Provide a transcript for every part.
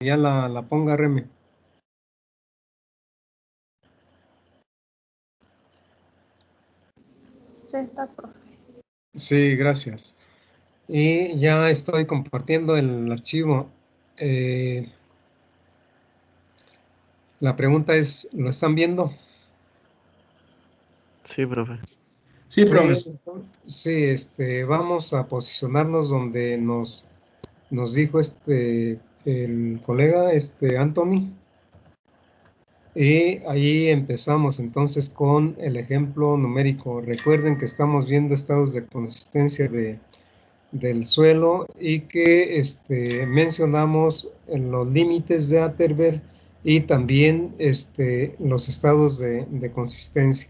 ya la ponga, Remy. Ya está, profe. Sí, gracias. Y ya estoy compartiendo el archivo. La pregunta es, ¿lo están viendo? Sí, profe. Sí, Muy bien. profesor. Sí, vamos a posicionarnos donde nos dijo el colega, Anthony. Y ahí empezamos entonces con el ejemplo numérico. Recuerden que estamos viendo estados de consistencia del suelo y que mencionamos en los límites de Atterberg y también los estados de consistencia.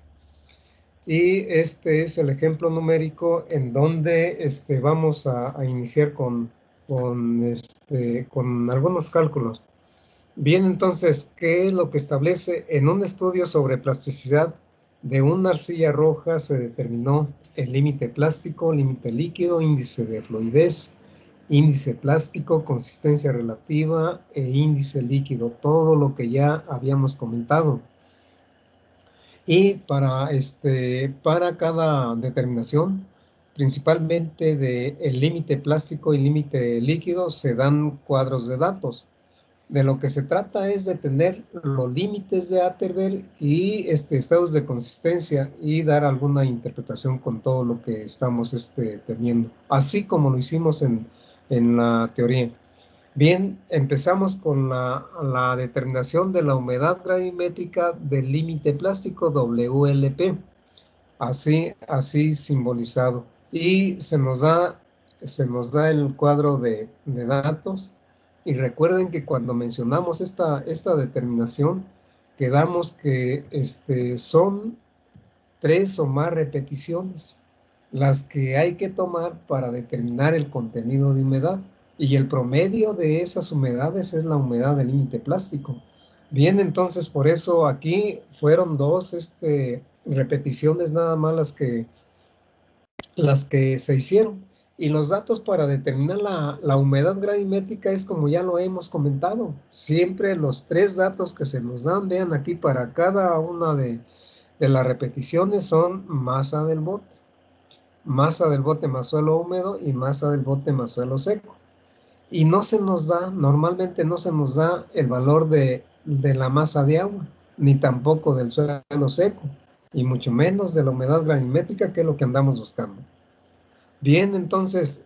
Y este es el ejemplo numérico en donde vamos a iniciar con algunos cálculos. Bien, entonces, ¿qué es lo que establece? En un estudio sobre plasticidad de una arcilla roja se determinó el límite plástico, límite líquido, índice de fluidez, índice plástico, consistencia relativa e índice líquido, todo lo que ya habíamos comentado. Y para cada determinación, principalmente del límite plástico y límite líquido, se dan cuadros de datos. De lo que se trata es de tener los límites de Atterberg y estados de consistencia y dar alguna interpretación con todo lo que estamos teniendo, así como lo hicimos en la teoría. Bien, empezamos con la determinación de la humedad gravimétrica del límite plástico WLP, así simbolizado. Y se nos da el cuadro de datos. Y recuerden que cuando mencionamos esta determinación, quedamos que son 3 o más repeticiones las que hay que tomar para determinar el contenido de humedad. Y el promedio de esas humedades es la humedad del límite plástico. Bien, entonces por eso aquí fueron 2 repeticiones nada más las que se hicieron. Y los datos para determinar la humedad gravimétrica es como ya lo hemos comentado. Siempre los 3 datos que se nos dan, vean aquí, para cada una de las repeticiones son masa del bote más suelo húmedo y masa del bote más suelo seco. Y no se nos da, normalmente no se nos da el valor de la masa de agua, ni tampoco del suelo seco, y mucho menos de la humedad gravimétrica, que es lo que andamos buscando. Bien, entonces,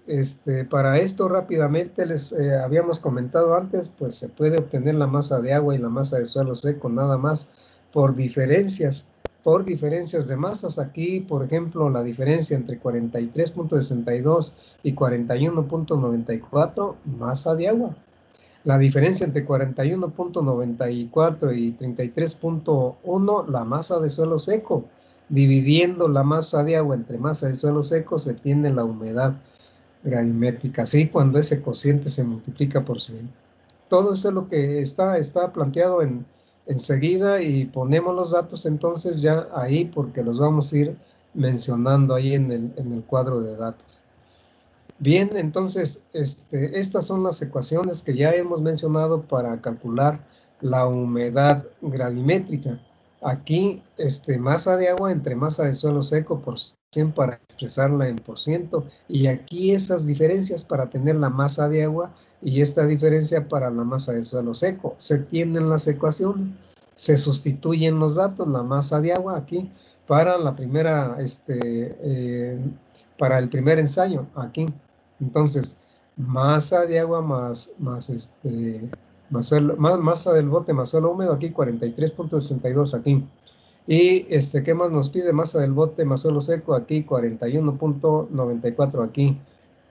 para esto rápidamente les habíamos comentado antes, pues se puede obtener la masa de agua y la masa de suelo seco nada más por diferencias de masas. Aquí, por ejemplo, la diferencia entre 43.62 y 41.94, masa de agua. La diferencia entre 41.94 y 33.1, la masa de suelo seco. Dividiendo la masa de agua entre masa de suelo seco se tiene la humedad gravimétrica, así cuando ese cociente se multiplica por 100. Todo eso es lo que está planteado enseguida, y ponemos los datos entonces ya ahí porque los vamos a ir mencionando ahí en el cuadro de datos. Bien, entonces, estas son las ecuaciones que ya hemos mencionado para calcular la humedad gravimétrica. Aquí, masa de agua entre masa de suelo seco por 100 para expresarla en por ciento, y aquí esas diferencias para tener la masa de agua y esta diferencia para la masa de suelo seco. Se tienen las ecuaciones, se sustituyen los datos, la masa de agua aquí para la primera, para el primer ensayo, aquí. Entonces, masa de agua más masa del bote más suelo húmedo aquí, 43.62 aquí. Y ¿qué más nos pide? Masa del bote más suelo seco aquí, 41.94 aquí.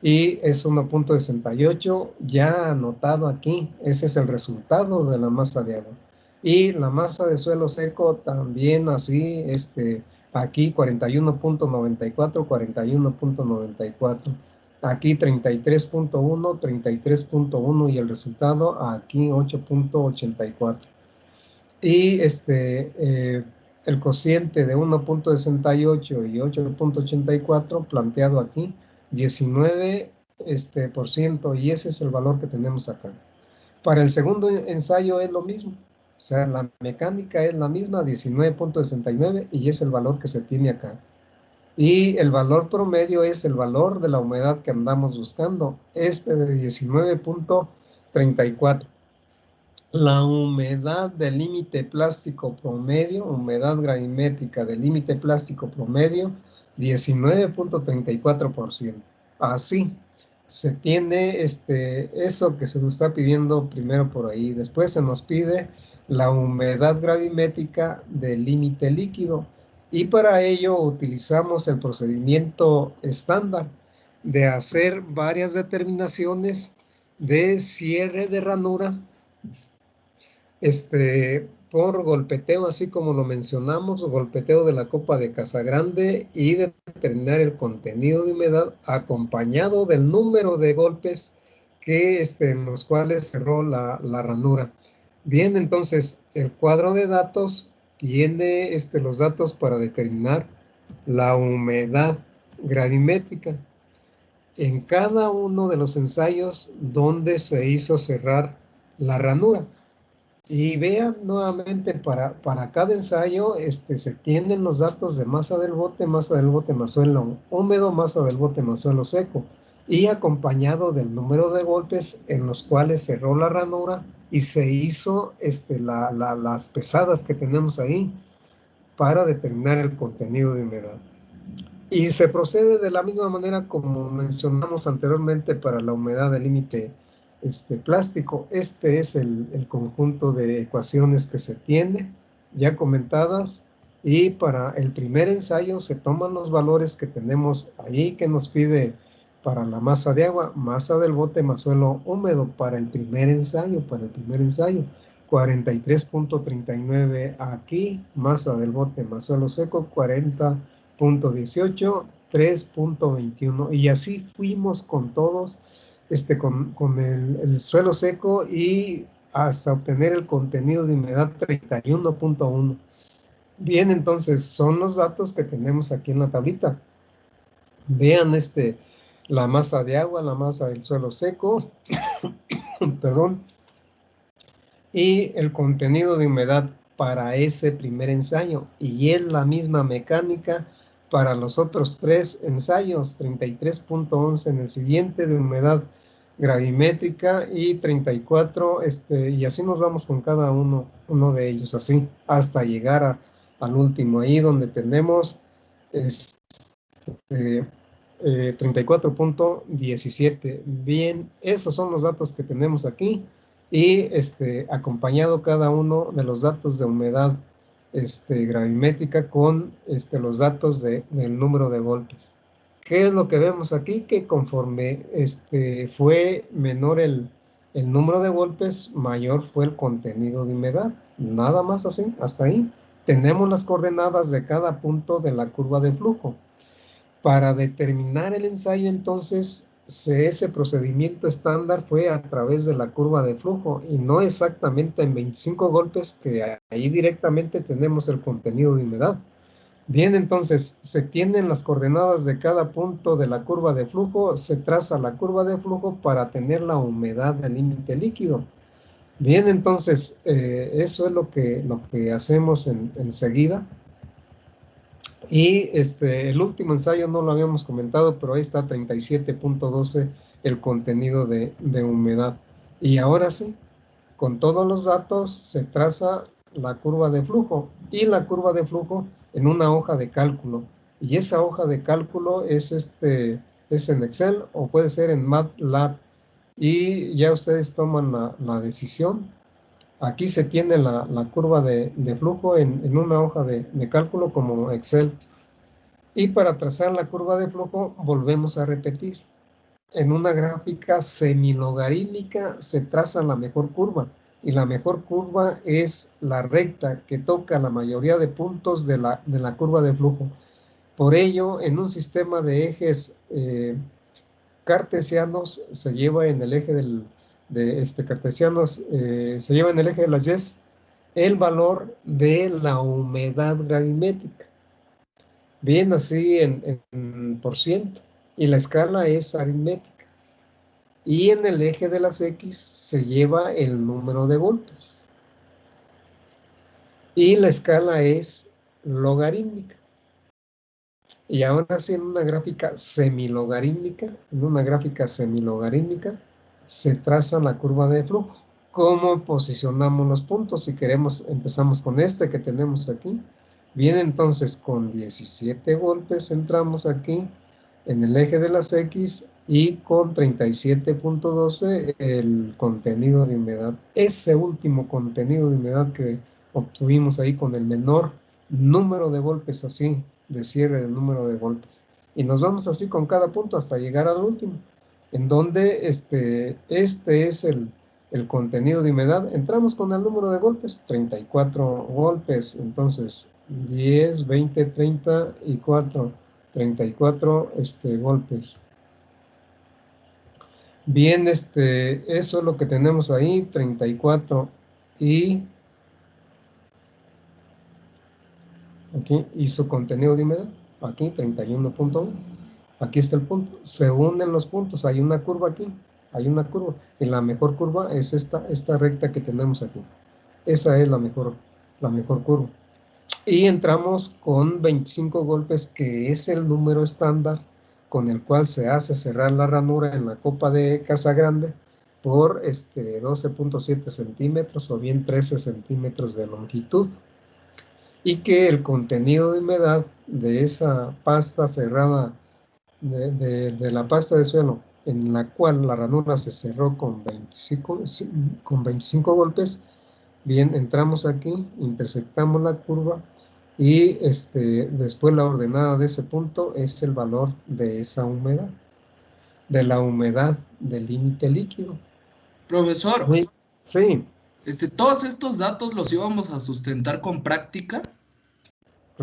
Y es 1.68 ya anotado aquí. Ese es el resultado de la masa de agua. Y la masa de suelo seco también así, aquí 41.94, 41.94. Aquí 33.1 y el resultado aquí 8.84. Y el cociente de 1.68 y 8.84 planteado aquí, 19%, y ese es el valor que tenemos acá. Para el segundo ensayo es lo mismo. O sea, la mecánica es la misma, 19.69, y es el valor que se tiene acá. Y el valor promedio es el valor de la humedad que andamos buscando, este de 19.34. La humedad del límite plástico promedio, humedad gravimétrica del límite plástico promedio, 19.34%. Así se tiene eso que se nos está pidiendo primero por ahí. Después se nos pide la humedad gravimétrica del límite líquido. Y para ello utilizamos el procedimiento estándar de hacer varias determinaciones de cierre de ranura por golpeteo, así como lo mencionamos, golpeteo de la copa de Casagrande, y determinar el contenido de humedad acompañado del número de golpes en los cuales cerró la ranura. Bien, entonces el cuadro de datos tiene los datos para determinar la humedad gravimétrica en cada uno de los ensayos donde se hizo cerrar la ranura. Y vean nuevamente, para cada ensayo se tienen los datos de masa del bote más suelo húmedo, masa del bote más suelo seco, y acompañado del número de golpes en los cuales cerró la ranura y se hizo las pesadas que tenemos ahí para determinar el contenido de humedad. Y se procede de la misma manera como mencionamos anteriormente para la humedad del límite plástico. Este es el conjunto de ecuaciones que se tiene, ya comentadas, y para el primer ensayo se toman los valores que tenemos ahí que nos pide para la masa de agua, masa del bote más suelo húmedo para el primer ensayo, 43.39 aquí, masa del bote más suelo seco, 40.18, 3.21, y así fuimos con todos, con el suelo seco, y hasta obtener el contenido de humedad 31.1. Bien, entonces son los datos que tenemos aquí en la tablita. Vean la masa de agua, la masa del suelo seco, perdón, y el contenido de humedad para ese primer ensayo, y es la misma mecánica para los otros tres ensayos, 33.11 en el siguiente de humedad gravimétrica y 34, y así nos vamos con cada uno de ellos, así, hasta llegar al último, ahí donde tenemos 34.17. Bien, esos son los datos que tenemos aquí, y acompañado cada uno de los datos de humedad gravimétrica con los datos del número de golpes. ¿Qué es lo que vemos aquí? Que conforme fue menor el número de golpes, mayor fue el contenido de humedad. Nada más así, hasta ahí. Tenemos las coordenadas de cada punto de la curva de flujo. Para determinar el ensayo, entonces, ese procedimiento estándar fue a través de la curva de flujo y no exactamente en 25 golpes, que ahí directamente tenemos el contenido de humedad. Bien, entonces, se tienen las coordenadas de cada punto de la curva de flujo, se traza la curva de flujo para tener la humedad del límite líquido. Bien, entonces, eso es lo que hacemos enseguida. Y el último ensayo no lo habíamos comentado, pero ahí está 37.12 el contenido de humedad. Y ahora sí, con todos los datos se traza la curva de flujo, y la curva de flujo en una hoja de cálculo. Y esa hoja de cálculo es en Excel o puede ser en MATLAB. Y ya ustedes toman la decisión. Aquí se tiene la curva de flujo en una hoja de cálculo como Excel. Y para trazar la curva de flujo, volvemos a repetir. En una gráfica semilogarítmica se traza la mejor curva, y la mejor curva es la recta que toca la mayoría de puntos de la curva de flujo. Por ello, en un sistema de ejes cartesianos, se lleva en el eje se lleva en el eje de las Y el valor de la humedad gravimétrica. Bien, así en por ciento, y la escala es aritmética. y en el eje de las X se lleva el número de golpes. Y la escala es logarítmica. Y ahora sí, en una gráfica semilogarítmica, se traza la curva de flujo. ¿Cómo posicionamos los puntos? Si queremos, empezamos con este que tenemos aquí. Bien, entonces con 17 golpes entramos aquí en el eje de las X y con 37.12 el contenido de humedad. Ese último contenido de humedad que obtuvimos ahí con el menor número de golpes, así, de cierre del número de golpes. Y nos vamos así con cada punto hasta llegar al último, en donde este es el contenido de humedad. Entramos con el número de golpes, 34 golpes, entonces 10, 20, 34 golpes. Bien, eso es lo que tenemos ahí, 34 y aquí hizo contenido de humedad, aquí 31.1. Aquí está el punto, se unen los puntos, hay una curva aquí, hay una curva, y la mejor curva es esta recta que tenemos aquí. Esa es la mejor curva. Y entramos con 25 golpes, que es el número estándar con el cual se hace cerrar la ranura en la copa de Casagrande por 12.7 centímetros o bien 13 centímetros de longitud. Y que el contenido de humedad de esa pasta cerrada, de la pasta de suelo, en la cual la ranura se cerró con 25 golpes, bien, entramos aquí, intersectamos la curva y después la ordenada de ese punto es el valor de esa humedad, de la humedad del límite líquido. Profesor, Sí, todos estos datos los íbamos a sustentar con práctica.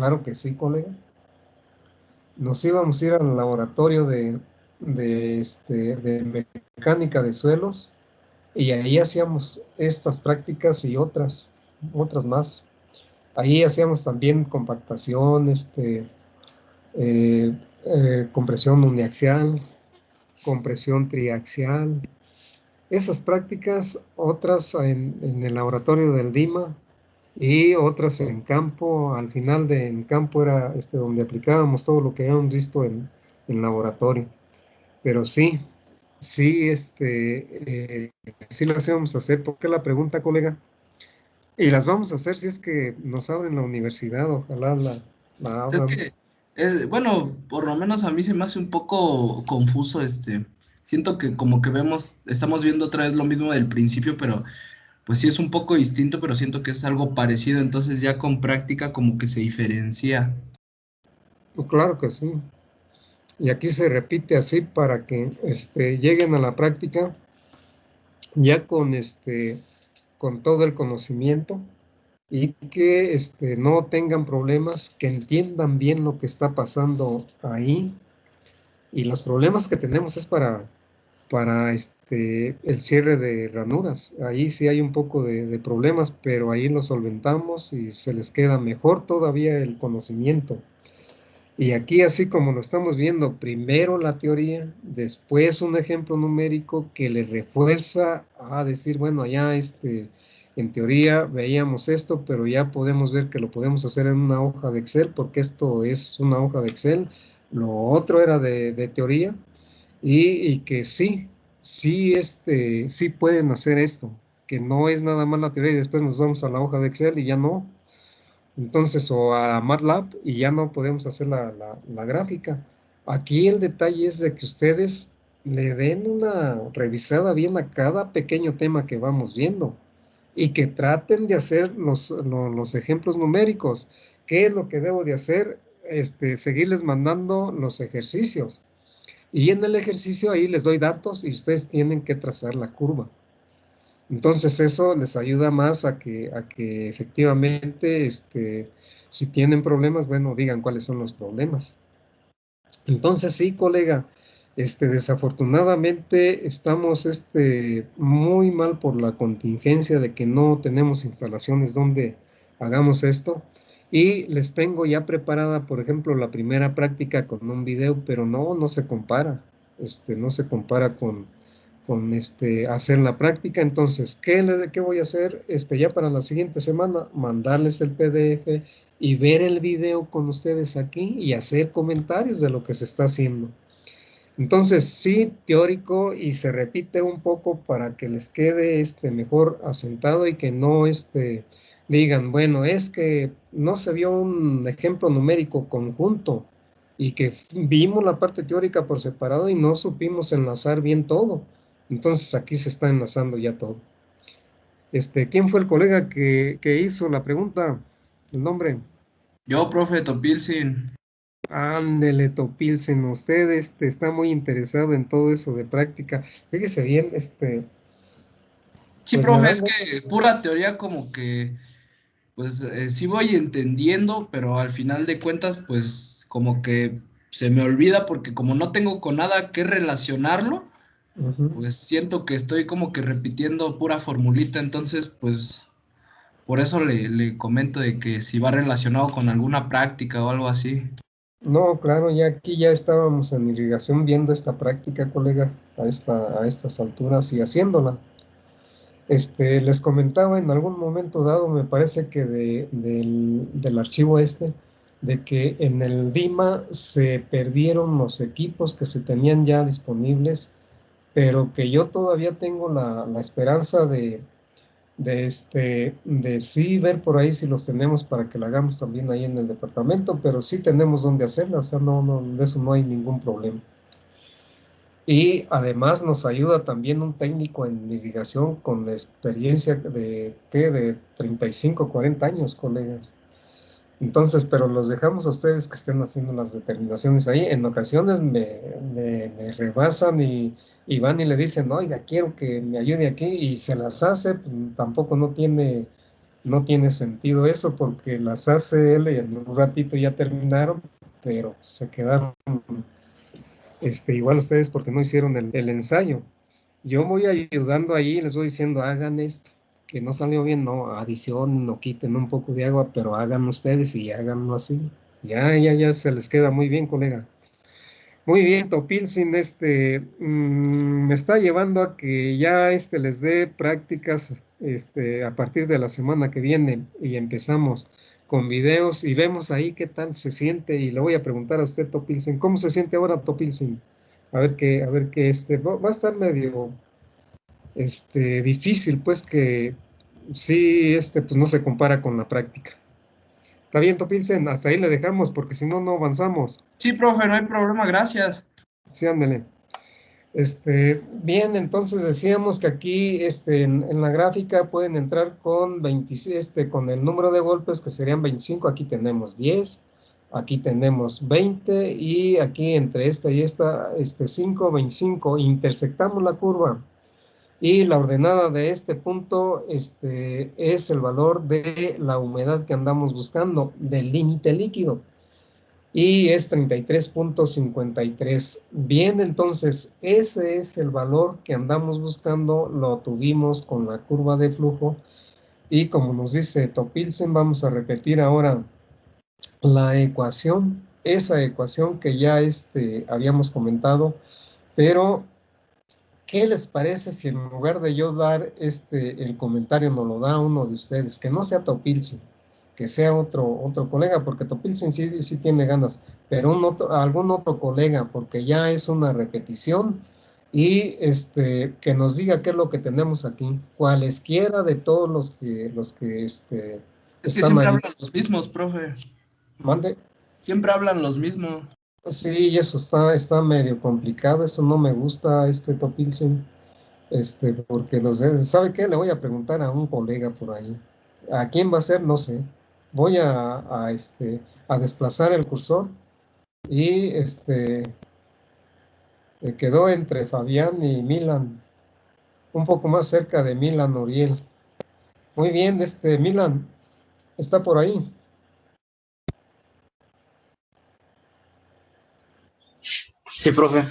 claro que sí, colega. Nos íbamos a ir al laboratorio de mecánica de suelos y ahí hacíamos estas prácticas y otras más. Ahí hacíamos también compactación, compresión uniaxial, compresión triaxial. Esas prácticas, otras en el laboratorio del DIMA y otras en campo. Al final en campo era donde aplicábamos todo lo que habíamos visto en laboratorio. Pero sí, sí las íbamos a hacer. ¿Por qué la pregunta, colega? Y las vamos a hacer si es que nos abren la universidad, ojalá la Es abran. que, bueno, por lo menos a mí se me hace un poco confuso. Siento que como que estamos viendo otra vez lo mismo del principio, pero pues sí es un poco distinto, pero siento que es algo parecido, entonces ya con práctica como que se diferencia. Claro que sí. Y aquí se repite así para que lleguen a la práctica ya con todo el conocimiento y que no tengan problemas, que entiendan bien lo que está pasando ahí. Y los problemas que tenemos es para el cierre de ranuras. Ahí sí hay un poco de problemas, pero ahí lo solventamos y se les queda mejor todavía el conocimiento. Y aquí, así como lo estamos viendo, primero la teoría, después un ejemplo numérico que le refuerza a decir, bueno, allá en teoría veíamos esto, pero ya podemos ver que lo podemos hacer en una hoja de Excel, porque esto es una hoja de Excel. Lo otro era de teoría, y que sí pueden hacer esto, que no es nada más la teoría y después nos vamos a la hoja de Excel y ya no. Entonces, o a MATLAB y ya no podemos hacer la gráfica. Aquí el detalle es de que ustedes le den una revisada bien a cada pequeño tema que vamos viendo y que traten de hacer los ejemplos numéricos. ¿Qué es lo que debo de hacer? Seguirles mandando los ejercicios. Y en el ejercicio ahí les doy datos y ustedes tienen que trazar la curva. Entonces eso les ayuda más a que efectivamente, si tienen problemas, bueno, digan cuáles son los problemas. Entonces sí, colega, desafortunadamente estamos muy mal por la contingencia de que no tenemos instalaciones donde hagamos esto. Y les tengo ya preparada, por ejemplo, la primera práctica con un video, pero no se compara, no se compara con hacer la práctica. Entonces, ¿qué voy a hacer? Ya para la siguiente semana, mandarles el PDF y ver el video con ustedes aquí y hacer comentarios de lo que se está haciendo. Entonces, sí, teórico, y se repite un poco para que les quede mejor asentado y que no digan, bueno, es que no se vio un ejemplo numérico conjunto y que vimos la parte teórica por separado y no supimos enlazar bien todo. Entonces, aquí se está enlazando ya todo. ¿Quién fue el colega que hizo la pregunta? ¿El nombre? Yo, profe Topilsin. Ándele, Topilsen, usted está muy interesado en todo eso de práctica. Fíjese bien, Sí, pues me profe, dan es ganas. que pura teoría como que, pues sí voy entendiendo, pero al final de cuentas, pues como que se me olvida porque como no tengo con nada que relacionarlo, Ujú. pues siento que estoy como que repitiendo pura formulita, entonces pues por eso le comento de que si va relacionado con alguna práctica o algo así. No, claro, ya aquí ya estábamos en irrigación viendo esta práctica, colega, a estas alturas y haciéndola. Les comentaba en algún momento dado, me parece que del archivo de que en el DIMA se perdieron los equipos que se tenían ya disponibles, pero que yo todavía tengo la esperanza de sí ver por ahí si los tenemos para que la hagamos también ahí en el departamento, pero sí tenemos donde hacerla, o sea, no, de eso no hay ningún problema. Y además nos ayuda también un técnico en irrigación con la experiencia de 35, 40 años, colegas. Entonces, pero los dejamos a ustedes que estén haciendo las determinaciones ahí. En ocasiones me rebasan y van y le dicen, oiga, quiero que me ayude aquí y se las hace. Pues, tampoco no tiene sentido eso porque las hace él y en un ratito ya terminaron, pero se quedaron igual ustedes porque no hicieron el ensayo. Yo voy ayudando ahí, les voy diciendo, hagan esto, que no salió bien, no, adicionen, no quiten un poco de agua, pero hagan ustedes y háganlo así. Ya se les queda muy bien, colega. Muy bien, Topilsin, me está llevando a que ya les dé prácticas, a partir de la semana que viene y empezamos con videos y vemos ahí qué tal se siente y le voy a preguntar a usted, Topilsin, ¿cómo se siente ahora, Topilsin? A ver qué, va a estar medio, difícil, pues que sí, pues no se compara con la práctica. Está bien, Topilsin, hasta ahí le dejamos porque si no, no avanzamos. Sí, profe, no hay problema, gracias. Sí, ándele. Bien, entonces decíamos que aquí en la gráfica pueden entrar con 26, con el número de golpes que serían 25, aquí tenemos 10, aquí tenemos 20 y aquí entre esta y esta, 5, 25, intersectamos la curva y la ordenada de este punto es el valor de la humedad que andamos buscando, del límite líquido y es 33.53. Bien, entonces ese es el valor que andamos buscando, lo tuvimos con la curva de flujo y como nos dice Topilsen, vamos a repetir ahora la ecuación, esa ecuación que ya habíamos comentado, pero ¿qué les parece si en lugar de yo dar el comentario nos lo da uno de ustedes, que no sea Topilsen, que sea otro colega, porque Topilsen sí tiene ganas, pero algún otro colega, porque ya es una repetición, y que nos diga qué es lo que tenemos aquí, cualesquiera de todos los que Es que están siempre ahí. hablan los mismos, profe. Mande. Siempre hablan los mismos. Sí, y eso está medio complicado, eso no me gusta, Topilsen. Porque ¿sabe qué? Le voy a preguntar a un colega por ahí. ¿A quién va a ser? No sé. Voy a desplazar el cursor y quedó entre Fabián y Milan, un poco más cerca de Milan Uriel. Muy bien, Milan está por ahí. Sí, profe.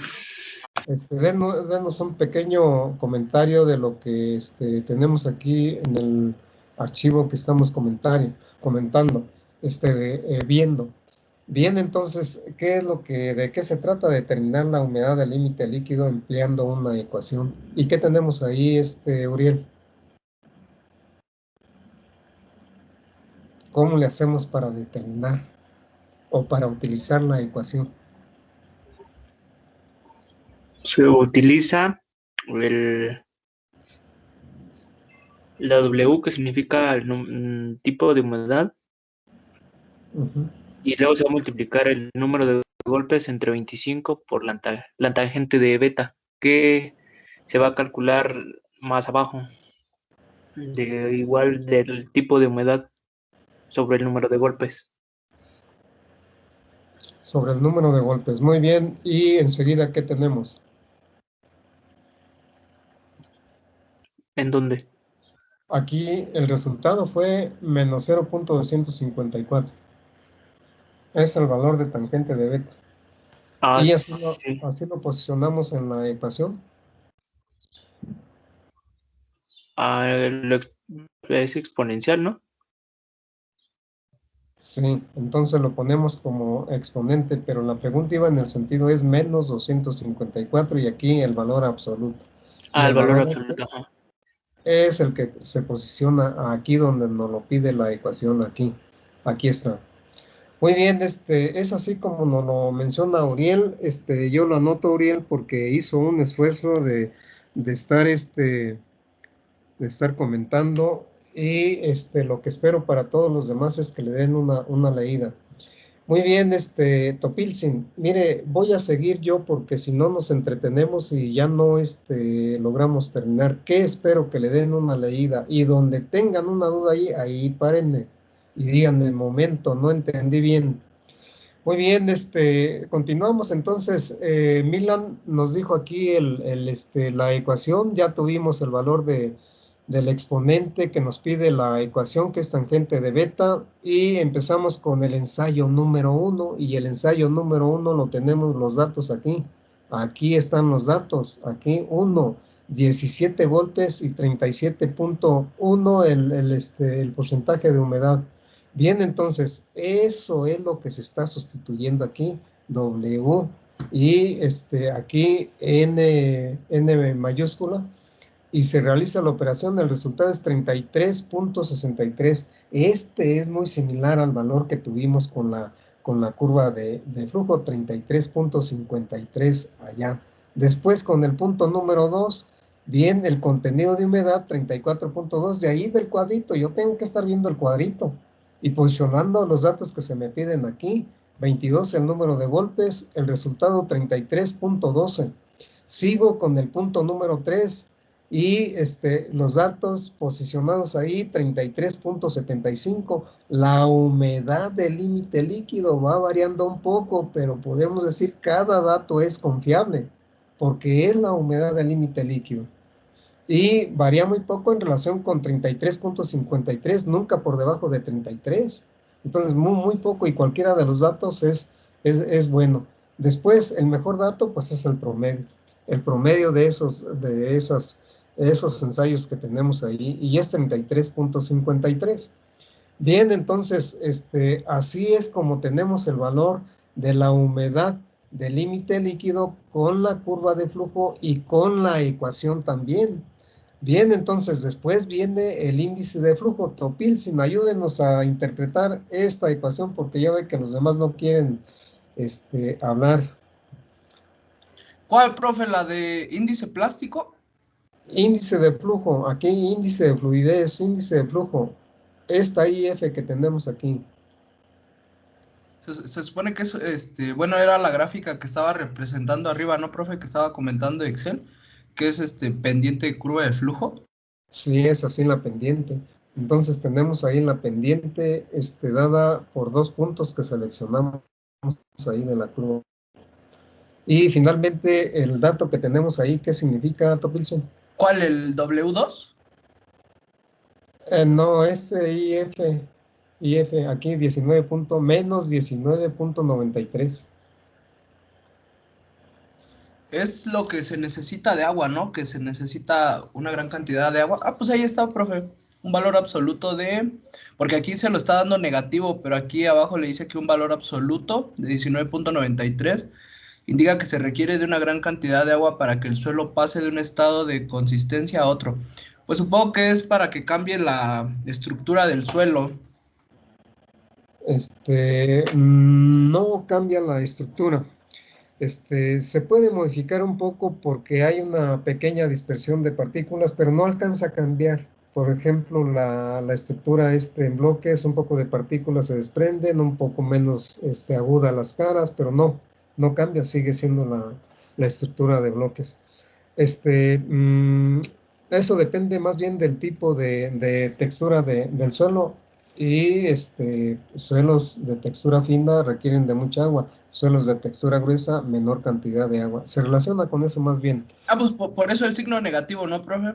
Denos un pequeño comentario de lo que tenemos aquí en el archivo que estamos comentando, viendo. Bien, entonces, ¿de qué se trata? Determinar la humedad del límite líquido empleando una ecuación. ¿Y qué tenemos ahí, Uriel? ¿Cómo le hacemos para determinar o para utilizar la ecuación? Se utiliza el, la W, que significa el tipo de humedad, y luego se va a multiplicar el número de golpes entre 25 por la tangente de beta, que se va a calcular más abajo, igual del tipo de humedad sobre el número de golpes. Sobre el número de golpes. Muy bien. Y enseguida, ¿qué tenemos? ¿En dónde? Aquí el resultado fue menos 0.254. Es el valor de tangente de beta. Y Sí. así lo posicionamos en la ecuación. Es exponencial, ¿no? Sí, entonces lo ponemos como exponente, pero la pregunta iba en el sentido es menos 254 y aquí el valor absoluto. Y El el valor valor absoluto. Ajá. es el que se posiciona aquí donde nos lo pide la ecuación aquí. Aquí está. Muy bien, es así como nos lo menciona Uriel. Yo lo anoto, Uriel, porque hizo un esfuerzo de estar, de estar comentando y lo que espero para todos los demás es que le den una leída. Muy bien, Topilzin, mire, voy a seguir yo porque si no nos entretenemos y ya no logramos terminar. ¿Qué espero que le den una leída? Y donde tengan una duda ahí párenme y díganme, momento, no entendí bien. Muy bien, continuamos entonces. Milan nos dijo aquí la ecuación, ya tuvimos el valor del exponente que nos pide la ecuación que es tangente de beta y empezamos con el ensayo número 1 y el ensayo número 1 lo tenemos los datos aquí. Aquí están los datos, aquí 1, 17 golpes y 37.1 el porcentaje de humedad. Bien, entonces, eso es lo que se está sustituyendo aquí, W, y aquí N mayúscula, y se realiza la operación, el resultado es 33.63. Es muy similar al valor que tuvimos con la curva de flujo, 33.53 allá. Después, con el punto número 2, bien, el contenido de humedad, 34.2, de ahí del cuadrito, yo tengo que estar viendo el cuadrito y posicionando los datos que se me piden aquí. 22 el número de golpes, el resultado 33.12. Sigo con el punto número 3 y los datos posicionados ahí, 33.75. La humedad del límite líquido va variando un poco, pero podemos decir cada dato es confiable porque es la humedad del límite líquido. Y varía muy poco en relación con 33.53, nunca por debajo de 33. Entonces, muy poco y cualquiera de los datos es bueno. Después, el mejor dato, pues es el promedio. El promedio de esos ensayos que tenemos ahí, y es 33.53. Bien, entonces, así es como tenemos el valor de la humedad del límite líquido con la curva de flujo y con la ecuación también. Bien, entonces después viene el índice de flujo. Topilzin, ayúdenos a interpretar esta ecuación porque ya ve que los demás no quieren hablar. ¿Cuál, profe? ¿La de índice plástico? Índice de flujo, aquí índice de fluidez, índice de flujo. Esta IF que tenemos aquí. Se supone que es, bueno, era la gráfica que estaba representando arriba, ¿no, profe? Que estaba comentando Excel, que es pendiente de curva de flujo. Sí, es así la pendiente. Entonces tenemos ahí la pendiente dada por 2 puntos que seleccionamos ahí de la curva. Y finalmente el dato que tenemos ahí, ¿qué significa, Topilson? ¿Cuál, el W2? No, IF, aquí 19 menos 19.93. Es lo que se necesita de agua, ¿no? Que se necesita una gran cantidad de agua. Ah, pues ahí está, profe. un valor absoluto de, porque aquí se lo está dando negativo, pero aquí abajo le dice que un valor absoluto de 19.93 indica que se requiere de una gran cantidad de agua para que el suelo pase de un estado de consistencia a otro. Pues supongo que es para que cambie la estructura del suelo. No cambia la estructura. Se puede modificar un poco porque hay una pequeña dispersión de partículas, pero no alcanza a cambiar. Por ejemplo, la estructura en bloques, un poco de partículas se desprenden, un poco menos aguda las caras, pero no cambia, sigue siendo la estructura de bloques. Eso depende más bien del tipo de textura del suelo, y suelos de textura fina requieren de mucha agua, suelos de textura gruesa menor cantidad de agua. Se relaciona con eso más bien. Ah, pues por eso el signo negativo, ¿no, profe?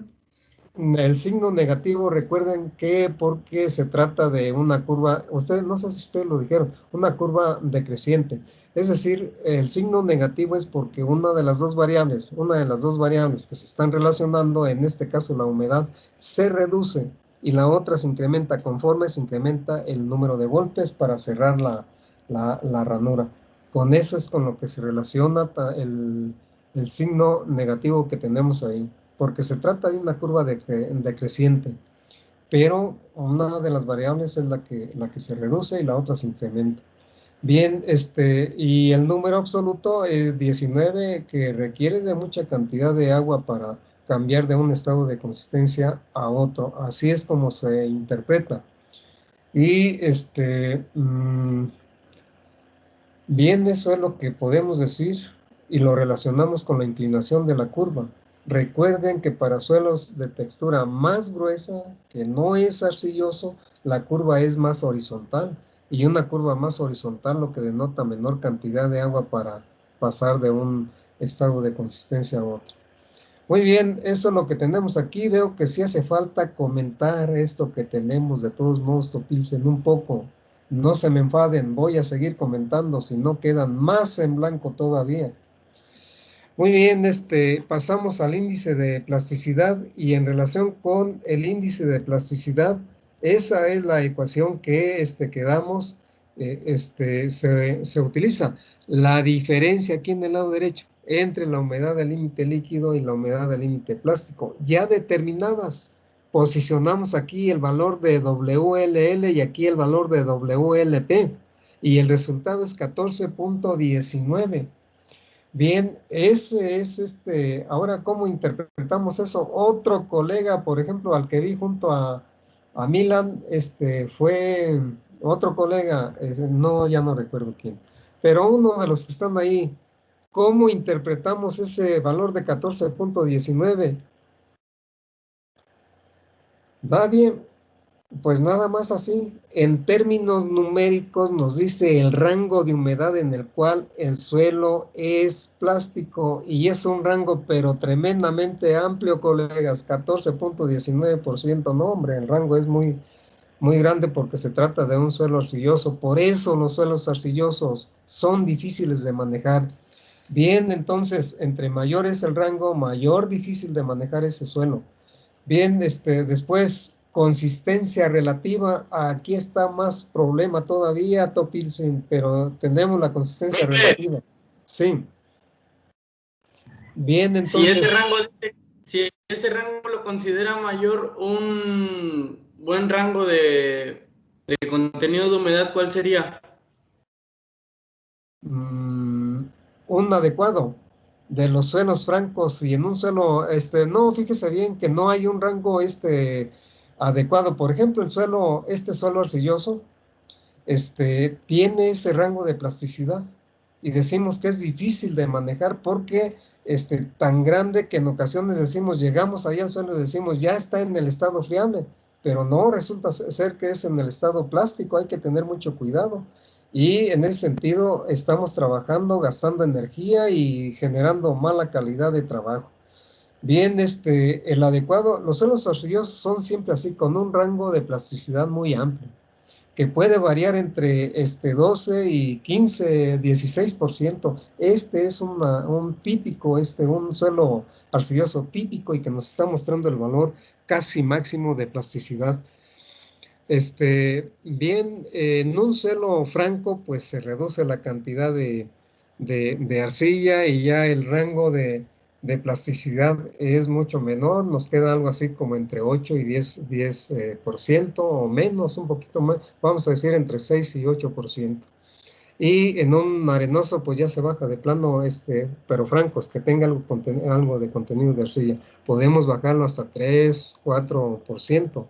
El signo negativo, recuerden que porque se trata de una curva, ustedes, no sé si ustedes lo dijeron, una curva decreciente. Es decir, el signo negativo es porque una de las dos variables que se están relacionando, en este caso la humedad, se reduce y la otra se incrementa conforme se incrementa el número de golpes para cerrar la ranura. Con eso es con lo que se relaciona el signo negativo que tenemos ahí, porque se trata de una curva decreciente, pero una de las variables es la que se reduce y la otra se incrementa. Bien, y el número absoluto es 19, que requiere de mucha cantidad de agua para cambiar de un estado de consistencia a otro. Así es como se interpreta. Y bien, eso es lo que podemos decir y lo relacionamos con la inclinación de la curva. Recuerden que para suelos de textura más gruesa, que no es arcilloso, la curva es más horizontal, y una curva más horizontal lo que denota menor cantidad de agua para pasar de un estado de consistencia a otro. Muy bien, eso es lo que tenemos aquí. Veo que sí hace falta comentar esto que tenemos. De todos modos, topicen un poco. No se me enfaden, voy a seguir comentando, si no quedan más en blanco todavía. Muy bien, pasamos al índice de plasticidad, y en relación con el índice de plasticidad, esa es la ecuación que damos, se utiliza la diferencia aquí en el lado derecho entre la humedad del límite líquido y la humedad del límite plástico, ya determinadas. Posicionamos aquí el valor de WLL y aquí el valor de WLP, y el resultado es 14.19. Bien, ese es ahora, ¿cómo interpretamos eso? Otro colega, por ejemplo, al que vi junto a Milan, fue otro colega, no, ya no recuerdo quién, pero uno de los que están ahí. ¿Cómo interpretamos ese valor de 14.19? Nadie. Pues nada más así, en términos numéricos nos dice el rango de humedad en el cual el suelo es plástico, y es un rango pero tremendamente amplio, colegas. 14.19%, no hombre, el rango es muy, muy grande porque se trata de un suelo arcilloso. Por eso los suelos arcillosos son difíciles de manejar. Bien, entonces, entre mayor es el rango, mayor difícil de manejar ese suelo. Bien, después, consistencia relativa. Aquí está más problema todavía, Topilson, pero tenemos la consistencia relativa. Sí. Bien, entonces. Si ese rango lo considera mayor, un buen rango de contenido de humedad, ¿cuál sería? Un adecuado de los suelos francos, y en un suelo, no, fíjese bien que no hay un rango adecuado. Por ejemplo, este suelo arcilloso, tiene ese rango de plasticidad, y decimos que es difícil de manejar porque tan grande que en ocasiones decimos, llegamos ahí al suelo y decimos, ya está en el estado friable, pero no, resulta ser que es en el estado plástico. Hay que tener mucho cuidado, y en ese sentido estamos trabajando, gastando energía y generando mala calidad de trabajo. Bien, los suelos arcillosos son siempre así, con un rango de plasticidad muy amplio. que puede variar entre 12 y 15, 16%. Este es un típico, un suelo arcilloso típico y que nos está mostrando el valor casi máximo de plasticidad. Bien, en un suelo franco, pues se reduce la cantidad de arcilla y ya el rango de plasticidad es mucho menor, nos queda algo así como entre 8 y 10% o menos, un poquito más, vamos a decir entre 6 y 8%. Y en un arenoso, pues ya se baja de plano, pero francos, que tenga algo de contenido de arcilla. Podemos bajarlo hasta 3, 4%.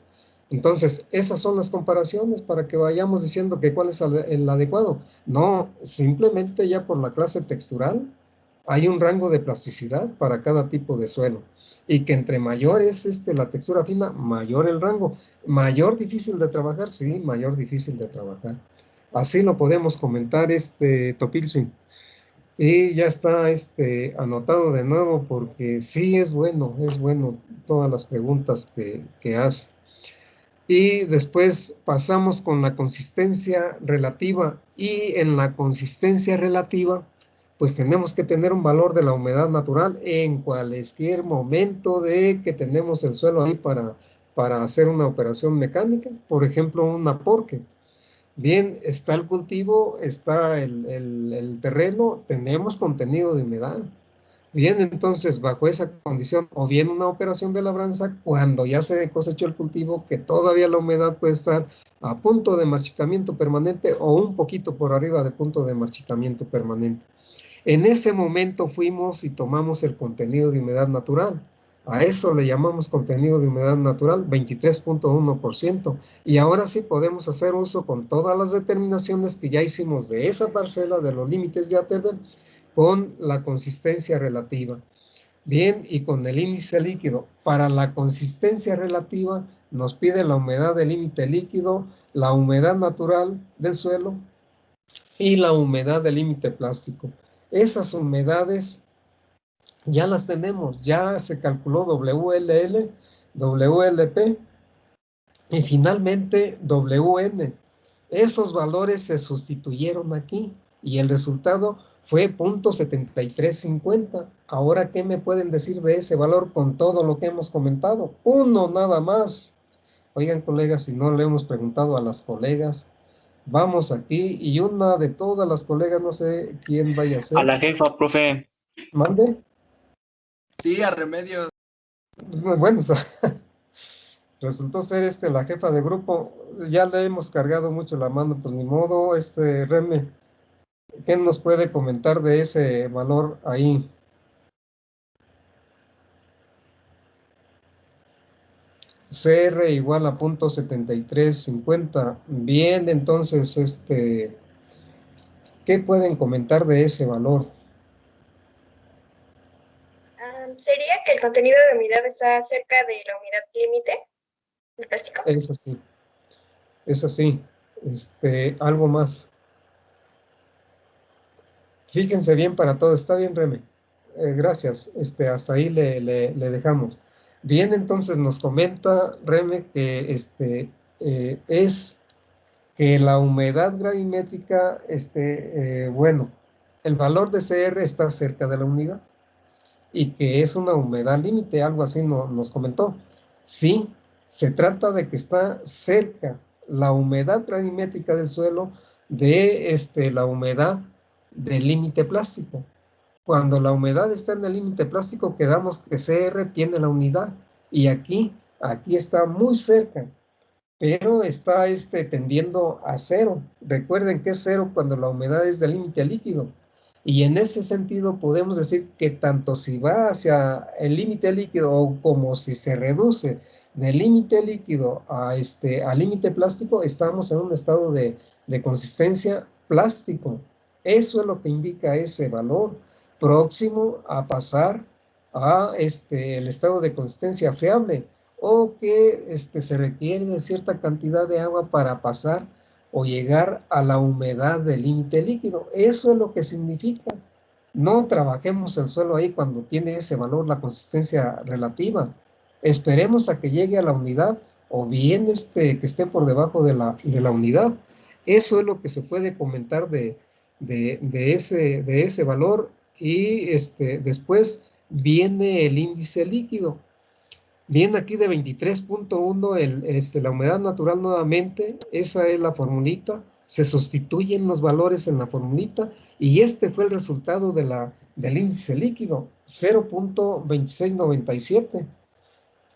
Entonces, esas son las comparaciones para que vayamos diciendo que cuál es el adecuado. No, simplemente ya por la clase textural hay un rango de plasticidad para cada tipo de suelo. Y que entre mayor es la textura fina, mayor el rango. Mayor difícil de trabajar, sí, mayor difícil de trabajar. Así lo podemos comentar, Topilzin. Y ya está anotado de nuevo porque sí es bueno todas las preguntas que hace. Y después pasamos con la consistencia relativa. Y en la consistencia relativa, pues tenemos que tener un valor de la humedad natural en cualquier momento de que tenemos el suelo ahí para hacer una operación mecánica. Por ejemplo, un aporque. Bien, está el cultivo, está el terreno, tenemos contenido de humedad. Bien, entonces, bajo esa condición, o bien una operación de labranza, cuando ya se cosechó el cultivo, que todavía la humedad puede estar a punto de marchitamiento permanente o un poquito por arriba de punto de marchitamiento permanente. En ese momento fuimos y tomamos el contenido de humedad natural. A eso le llamamos contenido de humedad natural, 23.1%. Y ahora sí podemos hacer uso con todas las determinaciones que ya hicimos de esa parcela, de los límites de ATB, con la consistencia relativa. Bien, y con el índice líquido. Para la consistencia relativa nos pide la humedad del límite líquido, la humedad natural del suelo y la humedad del límite plástico. Esas humedades ya las tenemos, ya se calculó WLL, WLP y finalmente WN. Esos valores se sustituyeron aquí y el resultado fue 0.7350. Ahora, ¿qué me pueden decir de ese valor con todo lo que hemos comentado? Uno nada más. Oigan, colegas, si no le hemos preguntado a las colegas, vamos aquí y una de todas las colegas, no sé quién vaya a ser. A la jefa, profe. ¿Mande? Sí, a Remedios. Bueno, resultó ser la jefa de grupo. Ya le hemos cargado mucho la mano, pues ni modo. Reme, ¿qué nos puede comentar de ese valor ahí? CR igual a 0.7350. Bien, entonces, ¿qué pueden comentar de ese valor? ¿Sería que el contenido de humedad está cerca de la humedad límite del plástico? Es así. Es así. Algo más. Fíjense bien para todo. Está bien, Reme. Gracias. Hasta ahí le dejamos. Bien, entonces nos comenta Reme que es que la humedad gravimétrica, bueno, el valor de CR está cerca de la unidad y que es una humedad límite, algo así nos comentó. Sí, se trata de que está cerca la humedad gravimétrica del suelo de la humedad del límite plástico. Cuando la humedad está en el límite plástico, quedamos que CR tiene la unidad y aquí está muy cerca, pero está tendiendo a cero. Recuerden que es cero cuando la humedad es del límite líquido. Y en ese sentido podemos decir que tanto si va hacia el límite líquido o como si se reduce del límite líquido al límite plástico, estamos en un estado de consistencia plástico. Eso es lo que indica ese valor, próximo a pasar a el estado de consistencia friable, o que se requiere de cierta cantidad de agua para pasar o llegar a la humedad del límite líquido. Eso es lo que significa. No trabajemos el suelo ahí cuando tiene ese valor, la consistencia relativa. Esperemos a que llegue a la unidad o bien que esté por debajo de la unidad. Eso es lo que se puede comentar de ese valor. Y después viene el índice líquido. Viene aquí de 23.1 la humedad natural nuevamente. Esa es la formulita. Se sustituyen los valores en la formulita y este fue el resultado del índice líquido, 0.2697.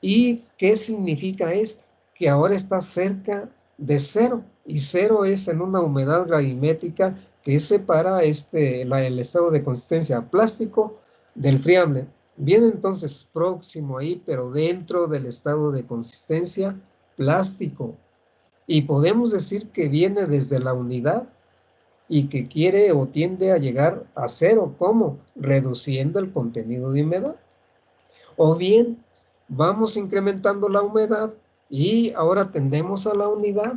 ¿Y qué significa esto? Que ahora está cerca de cero, y cero es en una humedad gravimétrica que separa el estado de consistencia plástico del friable. Viene entonces próximo ahí, pero dentro del estado de consistencia plástico. Y podemos decir que viene desde la unidad y que quiere o tiende a llegar a cero. ¿Cómo? Reduciendo el contenido de humedad. O bien, vamos incrementando la humedad y ahora tendemos a la unidad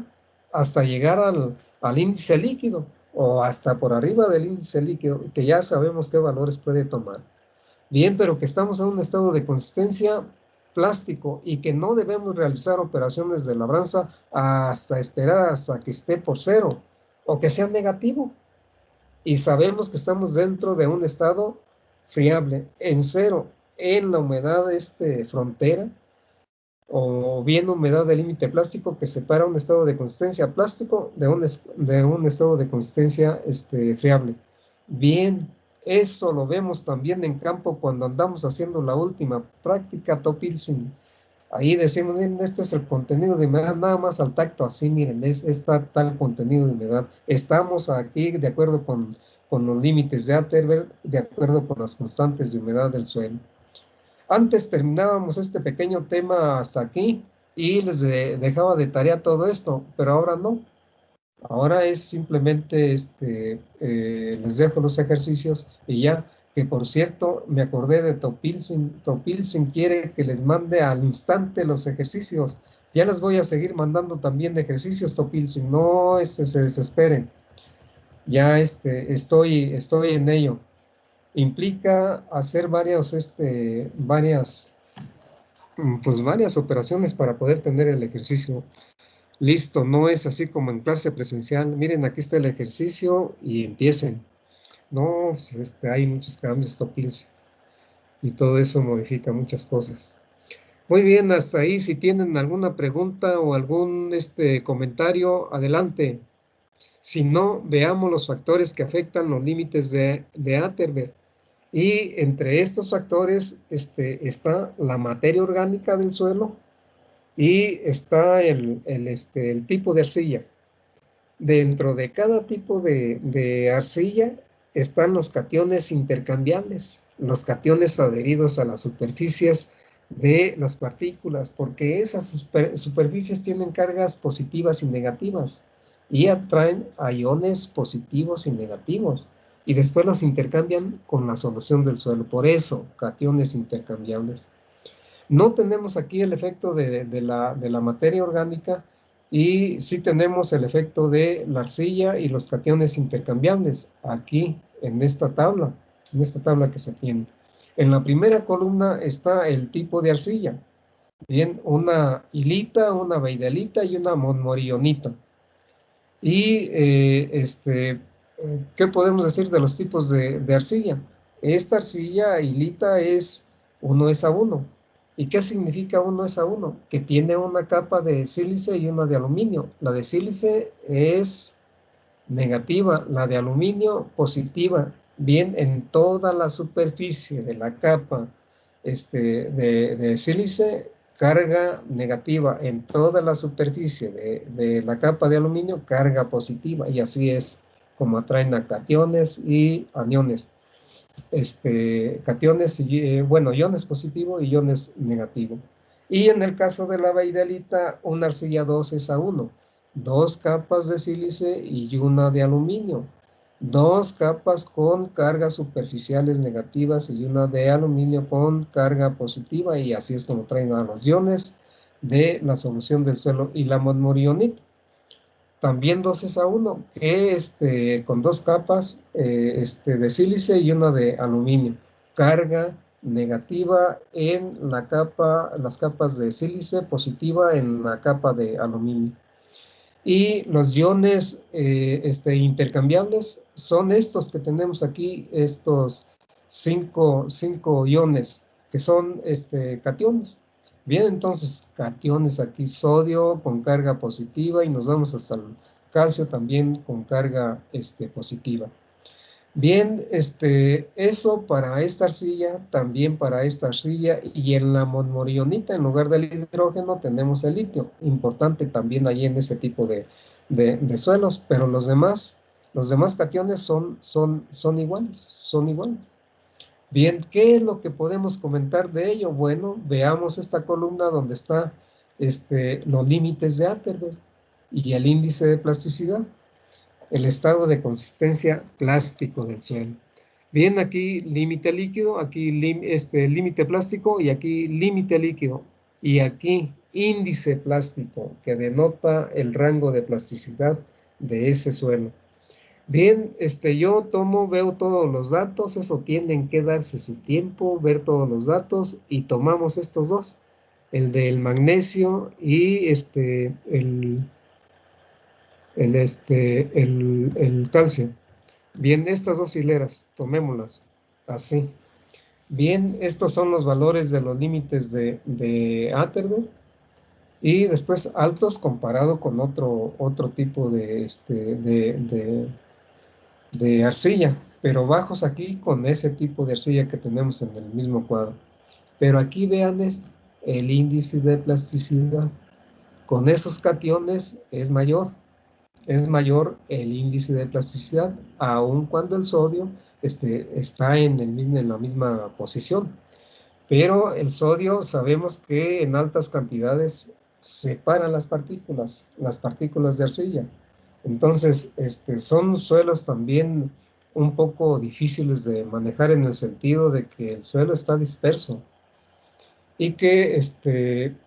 hasta llegar al índice líquido o hasta por arriba del índice líquido, que ya sabemos qué valores puede tomar. Bien, pero que estamos en un estado de consistencia plástico y que no debemos realizar operaciones de labranza hasta esperar hasta que esté por cero o que sea negativo. Y sabemos que estamos dentro de un estado friable, en cero, en la humedad frontera, o bien humedad de límite plástico que separa un estado de consistencia plástico de un estado de consistencia friable. Bien, eso lo vemos también en campo cuando andamos haciendo la última práctica Topilzin. Ahí decimos, miren, este es el contenido de humedad, nada más al tacto, así, miren, está tal contenido de humedad. Estamos aquí de acuerdo con los límites de Atterberg, de acuerdo con las constantes de humedad del suelo. Antes terminábamos este pequeño tema hasta aquí y les dejaba de tarea todo esto, pero ahora no. Ahora es simplemente, les dejo los ejercicios y ya. Que por cierto, me acordé de Topilzin. Topilzin quiere que les mande al instante los ejercicios. Ya les voy a seguir mandando también ejercicios, Topilzin. No se desesperen. Ya estoy en ello. Implica hacer varias operaciones para poder tener el ejercicio listo. No es así como en clase presencial. Miren, aquí está el ejercicio y empiecen. No, pues, hay muchos cambios, Topilzin, y todo eso modifica muchas cosas. Muy bien, hasta ahí. Si tienen alguna pregunta o algún comentario, adelante. Si no, veamos los factores que afectan los límites de Atterberg. Y entre estos factores está la materia orgánica del suelo y está el tipo de arcilla. Dentro de cada tipo de arcilla están los cationes intercambiables, los cationes adheridos a las superficies de las partículas, porque esas superficies tienen cargas positivas y negativas y atraen a iones positivos y negativos y después los intercambian con la solución del suelo. Por eso, cationes intercambiables. No tenemos aquí el efecto de la materia orgánica y sí tenemos el efecto de la arcilla y los cationes intercambiables aquí en esta tabla que se tiene. En la primera columna está el tipo de arcilla. Bien, una hilita, una beidelita y una montmorillonita. Y ¿qué podemos decir de los tipos de arcilla? Esta arcilla hilita es 1:1. ¿Y qué significa 1:1? Que tiene una capa de sílice y una de aluminio. La de sílice es negativa, la de aluminio positiva. Bien, en toda la superficie de la capa de sílice, carga negativa. En toda la superficie de la capa de aluminio, carga positiva. Y así es como atraen a cationes y aniones. Cationes, iones positivo y iones negativo. Y en el caso de la beidelita, una arcilla 2:1, 2 capas de sílice y una de aluminio, 2 capas con cargas superficiales negativas y una de aluminio con carga positiva, y así es como traen a los iones de la solución del suelo. Y la montmorillonita, también 2:1, que con 2 capas de sílice y una de aluminio, carga negativa en la capa, las capas de sílice, positiva en la capa de aluminio. Y los iones intercambiables son estos que tenemos aquí, estos cinco iones, que son cationes. Bien, entonces, cationes aquí, sodio con carga positiva, y nos vamos hasta el calcio también con carga positiva. Bien, eso para esta arcilla, también para esta arcilla, y en la monmorionita, en lugar del hidrógeno, tenemos el litio, importante también ahí en ese tipo de suelos, pero los demás cationes son iguales. Bien, ¿qué es lo que podemos comentar de ello? Bueno, veamos esta columna donde está los límites de Atterberg y el índice de plasticidad, el estado de consistencia plástico del suelo. Bien, aquí límite líquido, aquí límite plástico, y aquí límite líquido, y aquí índice plástico, que denota el rango de plasticidad de ese suelo. Bien, yo veo todos los datos, eso tienen que darse su tiempo, ver todos los datos, y tomamos estos dos, el del magnesio y el calcio. Bien, estas dos hileras, tomémoslas así. Bien, estos son los valores de los límites de Atterberg, y después altos comparado con otro tipo de arcilla, pero bajos aquí con ese tipo de arcilla que tenemos en el mismo cuadro. Pero aquí vean esto, el índice de plasticidad. Con esos cationes es mayor el índice de plasticidad, aun cuando el sodio está en la misma posición. Pero el sodio sabemos que en altas cantidades separa las partículas de arcilla. Entonces, son suelos también un poco difíciles de manejar, en el sentido de que el suelo está disperso, y que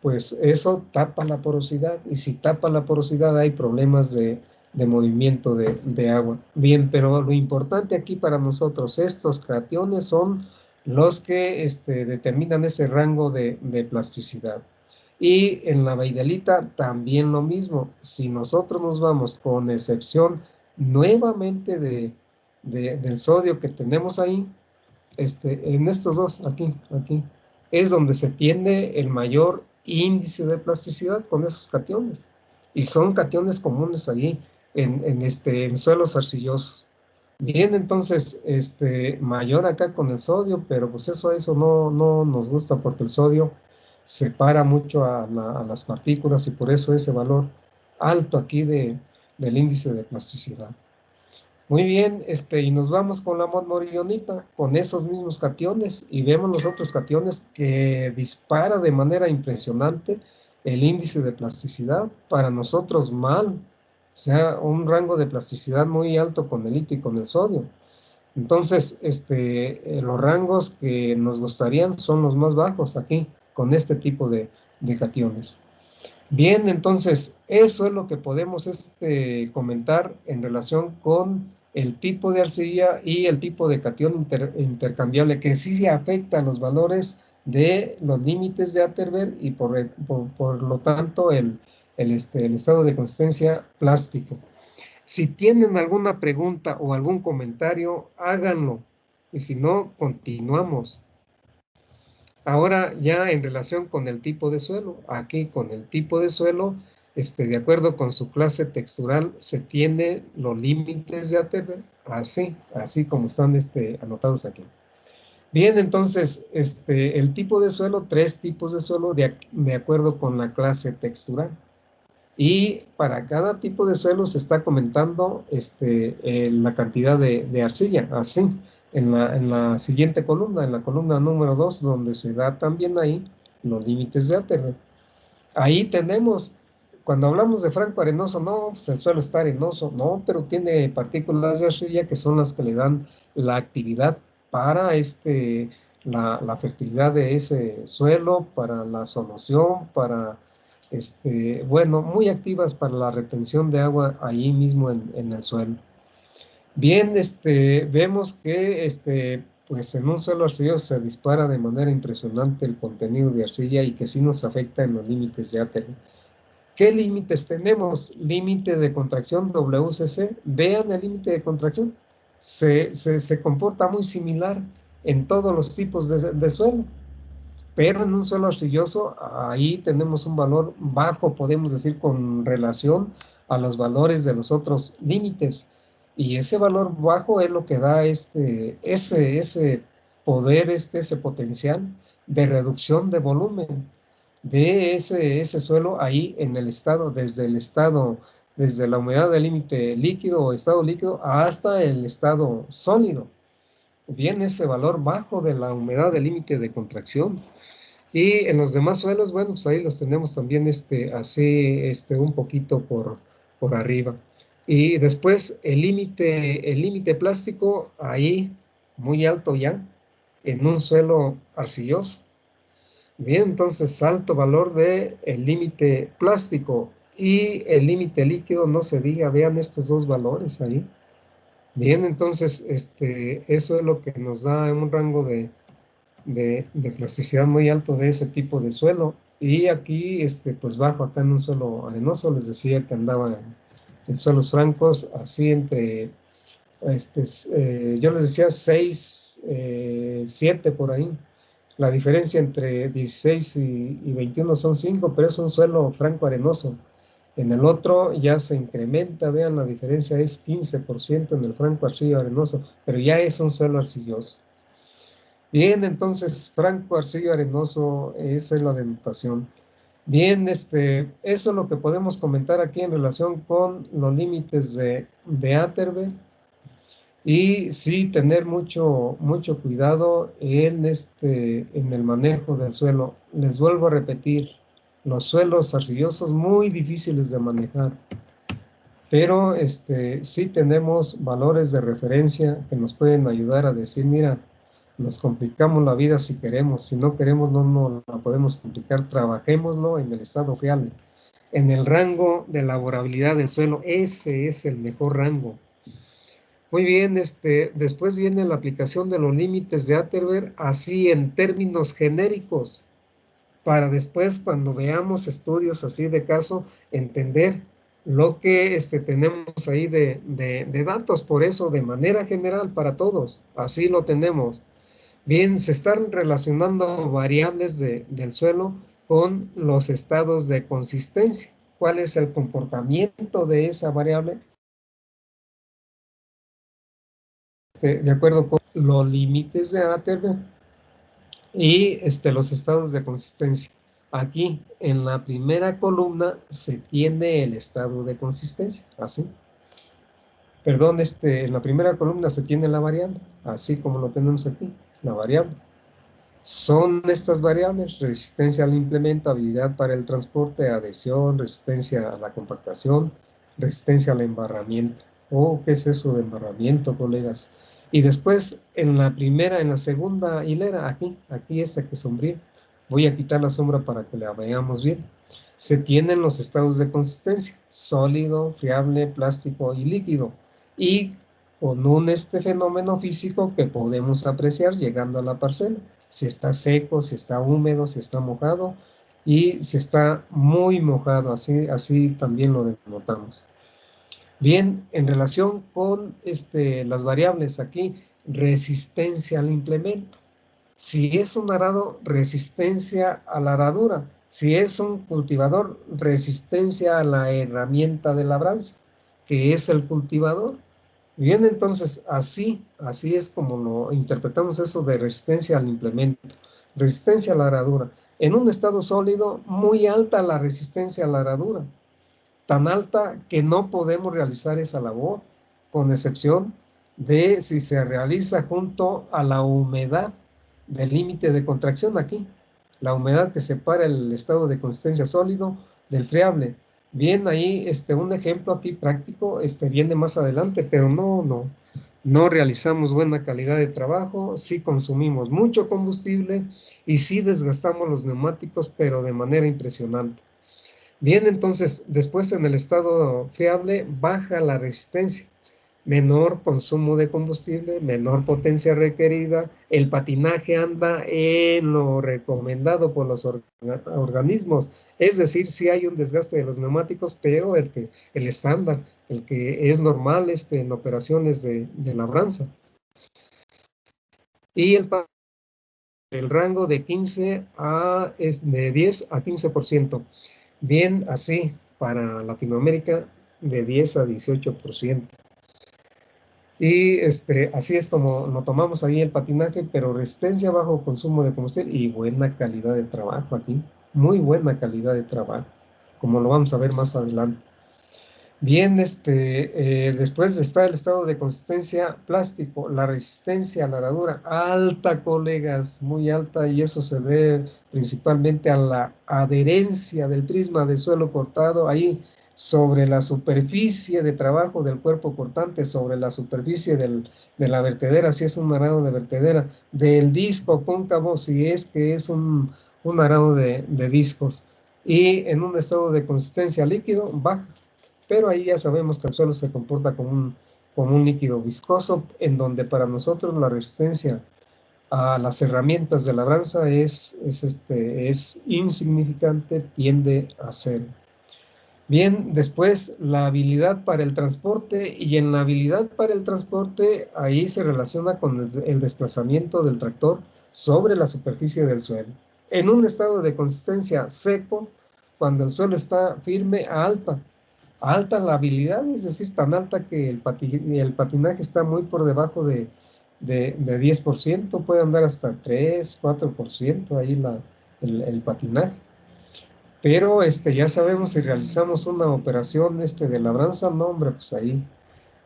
pues eso tapa la porosidad, y si tapa la porosidad hay problemas de movimiento de agua. Bien, pero lo importante aquí para nosotros, estos cationes son los que determinan ese rango de plasticidad. Y en la baidalita también lo mismo. Si nosotros nos vamos, con excepción nuevamente del sodio que tenemos ahí, en estos dos, aquí, es donde se tiene el mayor índice de plasticidad con esos cationes. Y son cationes comunes ahí en suelos arcillosos. Bien, entonces, mayor acá con el sodio, pero pues eso no nos gusta, porque el sodio separa mucho a las partículas, y por eso ese valor alto aquí del índice de plasticidad. Muy bien, y nos vamos con la monmorionita, con esos mismos cationes, y vemos los otros cationes que dispara de manera impresionante el índice de plasticidad. Para nosotros mal, o sea, un rango de plasticidad muy alto con el litio y con el sodio. Entonces, los rangos que nos gustarían son los más bajos aquí, con este tipo de cationes. Bien, entonces, eso es lo que podemos comentar en relación con el tipo de arcilla y el tipo de catión intercambiable, que sí afecta a los valores de los límites de Atterberg, y por lo tanto el estado de consistencia plástico. Si tienen alguna pregunta o algún comentario, háganlo, y si no, continuamos. Ahora ya en relación con el tipo de suelo, aquí con el tipo de suelo, de acuerdo con su clase textural, se tiene los límites de Atterberg, así como están anotados aquí. Bien, entonces, el tipo de suelo, 3 tipos de suelo de acuerdo con la clase textural. Y para cada tipo de suelo se está comentando la cantidad de arcilla, así. En la siguiente columna, en la columna número 2, donde se da también ahí los límites de Atterberg. Ahí tenemos, cuando hablamos de franco arenoso, no, pues el suelo está arenoso, no, pero tiene partículas de arcilla que son las que le dan la actividad para la fertilidad de ese suelo, para la solución, para, bueno, muy activas para la retención de agua ahí mismo en el suelo. Bien, vemos que pues en un suelo arcilloso se dispara de manera impresionante el contenido de arcilla y que sí nos afecta en los límites de Atherton. ¿Qué límites tenemos? Límite de contracción WCC. Vean el límite de contracción. Se comporta muy similar en todos los tipos de suelo. Pero en un suelo arcilloso, ahí tenemos un valor bajo, podemos decir, con relación a los valores de los otros límites. Y ese valor bajo es lo que da ese poder, ese potencial de reducción de volumen de ese suelo ahí en el estado, desde la humedad del límite líquido o estado líquido hasta el estado sólido. Bien, ese valor bajo de la humedad del límite de contracción. Y en los demás suelos, bueno, pues ahí los tenemos también así un poquito por arriba. Y después el límite plástico ahí muy alto ya, en un suelo arcilloso. Bien, entonces alto valor de el límite plástico y el límite líquido, no se diga, vean estos dos valores ahí. Bien, entonces eso es lo que nos da un rango de plasticidad muy alto de ese tipo de suelo. Y aquí, pues bajo acá en un suelo arenoso, les decía que andaba en suelos francos, así entre, yo les decía 6, 7 por ahí. La diferencia entre 16 y 21 son 5, pero es un suelo franco arenoso. En el otro ya se incrementa, vean, la diferencia es 15% en el franco arcillo arenoso, pero ya es un suelo arcilloso. Bien, entonces, franco arcillo arenoso, esa es la denotación. Bien, eso es lo que podemos comentar aquí en relación con los límites de Atterberg. Y sí, tener mucho cuidado en el manejo del suelo. Les vuelvo a repetir, los suelos arcillosos muy difíciles de manejar, pero sí tenemos valores de referencia que nos pueden ayudar a decir, mira, nos complicamos la vida si queremos, si no queremos no la podemos complicar, trabajémoslo en el estado fiable, en el rango de laborabilidad del suelo, ese es el mejor rango. Muy bien, después viene la aplicación de los límites de Atterberg, así en términos genéricos, para después, cuando veamos estudios así de caso, entender lo que tenemos ahí de datos. Por eso, de manera general, para todos, así lo tenemos. Bien, se están relacionando variables del suelo con los estados de consistencia. ¿Cuál es el comportamiento de esa variable? De acuerdo con los límites de Atterberg y los estados de consistencia. Aquí en la primera columna se tiene el estado de consistencia, así. Perdón, en la primera columna se tiene la variable, así como lo tenemos aquí, la variable. Son estas variables: resistencia al implemento, habilidad para el transporte, adhesión, resistencia a la compactación, resistencia al embarramiento. Oh, ¿qué es eso de embarramiento, colegas? Y después, en la segunda hilera, aquí esta que sombría, voy a quitar la sombra para que la veamos bien. Se tienen los estados de consistencia: sólido, friable, plástico y líquido. Y con un fenómeno físico que podemos apreciar llegando a la parcela: si está seco, si está húmedo, si está mojado, y si está muy mojado, así también lo denotamos. Bien, en relación con las variables aquí, resistencia al implemento. Si es un arado, resistencia a la aradura. Si es un cultivador, resistencia a la herramienta de labranza, que es el cultivador. Bien, entonces así es como lo interpretamos, eso de resistencia al implemento, resistencia a la aradura. En un estado sólido, muy alta la resistencia a la aradura, tan alta que no podemos realizar esa labor, con excepción de si se realiza junto a la humedad del límite de contracción aquí, la humedad que separa el estado de consistencia sólido del friable. Bien, ahí un ejemplo aquí práctico viene más adelante, pero no realizamos buena calidad de trabajo, sí consumimos mucho combustible y sí desgastamos los neumáticos, pero de manera impresionante. Bien, entonces, después en el estado friable baja la resistencia. menor consumo de combustible, menor potencia requerida, el patinaje anda en lo recomendado por los organismos, es decir, sí hay un desgaste de los neumáticos, pero el estándar, el que es normal en operaciones de labranza. Y el rango de 15 de 10 a 15%. Bien, así para Latinoamérica de 10 a 18%. Y así es como lo tomamos ahí el patinaje, pero resistencia, bajo consumo de combustible y buena calidad de trabajo aquí. Muy buena calidad de trabajo, como lo vamos a ver más adelante. Bien, después está el estado de consistencia plástico, la resistencia a la herradura, alta, colegas, muy alta, y eso se debe principalmente a la adherencia del prisma de suelo cortado ahí sobre la superficie de trabajo del cuerpo cortante, sobre la superficie de la vertedera, si es un arado de vertedera, del disco cóncavo, si es que es un arado de discos, y en un estado de consistencia líquido, baja. Pero ahí ya sabemos que el suelo se comporta como un líquido viscoso, en donde para nosotros la resistencia a las herramientas de labranza es insignificante, tiende a cero. Bien, después la habilidad para el transporte, y en la habilidad para el transporte ahí se relaciona con el desplazamiento del tractor sobre la superficie del suelo. En un estado de consistencia seco, cuando el suelo está firme, alta la habilidad, es decir, tan alta que el patinaje está muy por debajo de 10%, puede andar hasta 3, 4% ahí el patinaje. Pero ya sabemos, si realizamos una operación de labranza, no, hombre, pues ahí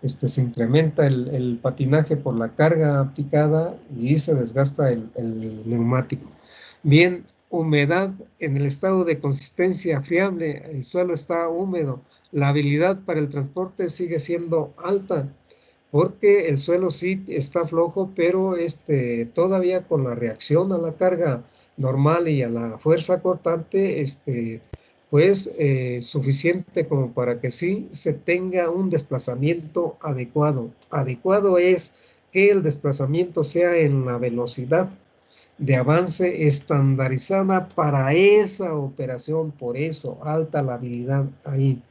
se incrementa el patinaje por la carga aplicada y se desgasta el neumático. Bien, humedad en el estado de consistencia friable, el suelo está húmedo, la habilidad para el transporte sigue siendo alta, porque el suelo sí está flojo, pero todavía con la reacción a la carga normal y a la fuerza cortante, pues suficiente como para que sí se tenga un desplazamiento adecuado. Adecuado es que el desplazamiento sea en la velocidad de avance estandarizada para esa operación, por eso alta la habilidad ahí.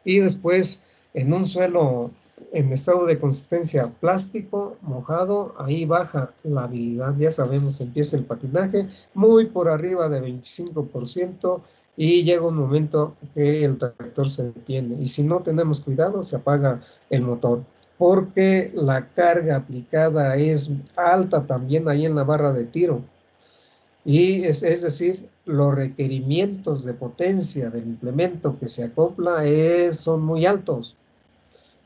Y después en un suelo en estado de consistencia plástico, mojado, ahí baja la habilidad, ya sabemos, empieza el patinaje muy por arriba de 25%, y llega un momento que el tractor se detiene, y si no tenemos cuidado se apaga el motor, porque la carga aplicada es alta también ahí en la barra de tiro. Y es decir, los requerimientos de potencia del implemento que se acopla son muy altos,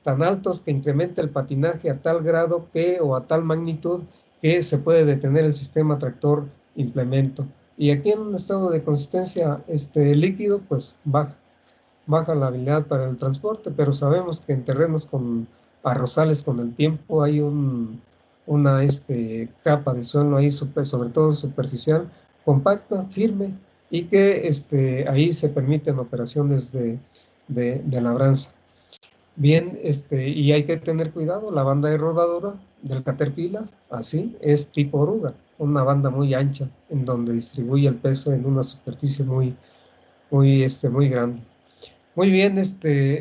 tan altos que incrementa el patinaje a tal grado o a tal magnitud que se puede detener el sistema tractor implemento. Y aquí en un estado de consistencia líquido, pues baja la habilidad para el transporte, pero sabemos que en terrenos con arrozales con el tiempo hay una capa de suelo ahí, sobre todo superficial, compacta, firme, y que ahí se permiten operaciones de labranza. Bien, y hay que tener cuidado, la banda de rodadura del Caterpillar, así, es tipo oruga, una banda muy ancha, en donde distribuye el peso en una superficie muy grande. Muy bien, eso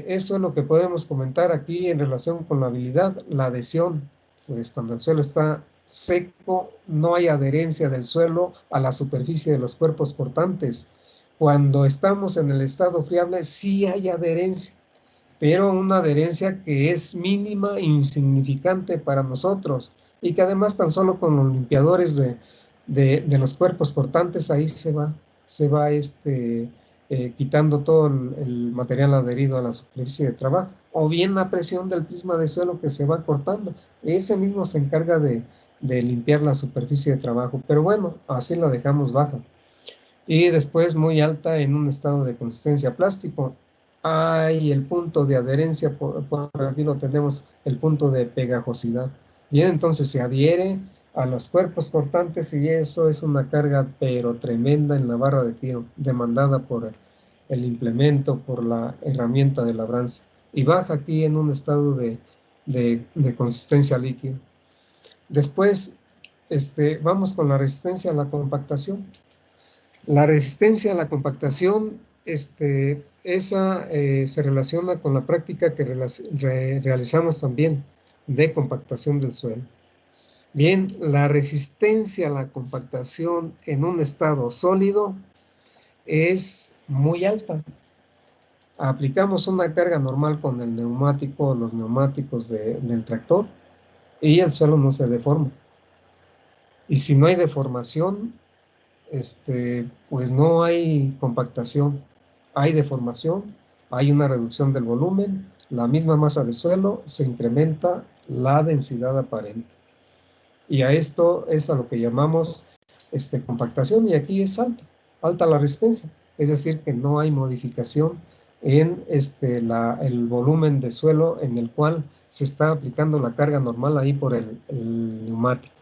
es lo que podemos comentar aquí en relación con la habilidad. La adhesión, pues cuando el suelo está seco, no hay adherencia del suelo a la superficie de los cuerpos cortantes. Cuando estamos en el estado friable, sí hay adherencia, pero una adherencia que es mínima, insignificante para nosotros, y que además tan solo con los limpiadores de los cuerpos cortantes ahí se va quitando todo el material adherido a la superficie de trabajo, o bien la presión del prisma de suelo que se va cortando, ese mismo se encarga de limpiar la superficie de trabajo, pero bueno, así la dejamos baja. Y después muy alta en un estado de consistencia plástico. Hay el punto de adherencia, por aquí lo tenemos, el punto de pegajosidad. Bien, entonces se adhiere a los cuerpos cortantes, y eso es una carga pero tremenda en la barra de tiro, demandada por el implemento, por la herramienta de labranza. Y baja aquí en un estado de de consistencia líquida. Después, vamos con la resistencia a la compactación. La resistencia a la compactación, esa se relaciona con la práctica que realizamos también de compactación del suelo. Bien, la resistencia a la compactación en un estado sólido es muy alta. Aplicamos una carga normal con el neumático, los neumáticos del tractor, y el suelo no se deforma. Y si no hay deformación, pues no hay compactación, hay deformación, hay una reducción del volumen, la misma masa de suelo, se incrementa la densidad aparente. Y a esto es a lo que llamamos compactación, y aquí es alta la resistencia, es decir, que no hay modificación en el volumen de suelo en el cual se está aplicando la carga normal ahí por el neumático.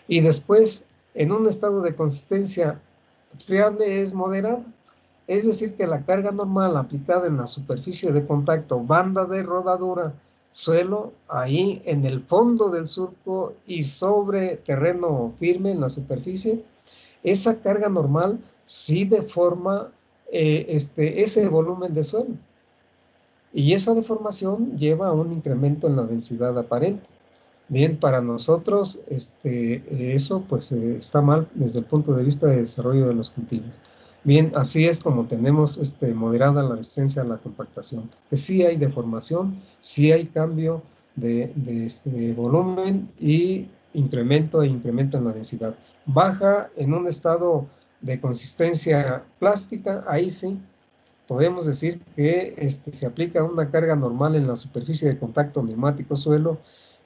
Y después, en un estado de consistencia friable es moderada, es decir, que la carga normal aplicada en la superficie de contacto, banda de rodadura, suelo, ahí en el fondo del surco y sobre terreno firme en la superficie, esa carga normal sí deforma ese volumen de suelo. Y esa deformación lleva a un incremento en la densidad aparente. Bien, para nosotros eso pues está mal desde el punto de vista de desarrollo de los cultivos. Bien, así es como tenemos moderada la resistencia a la compactación. Que sí hay deformación, sí hay cambio de volumen y incremento en la densidad. Baja en un estado de consistencia plástica, ahí sí podemos decir que se aplica una carga normal en la superficie de contacto neumático-suelo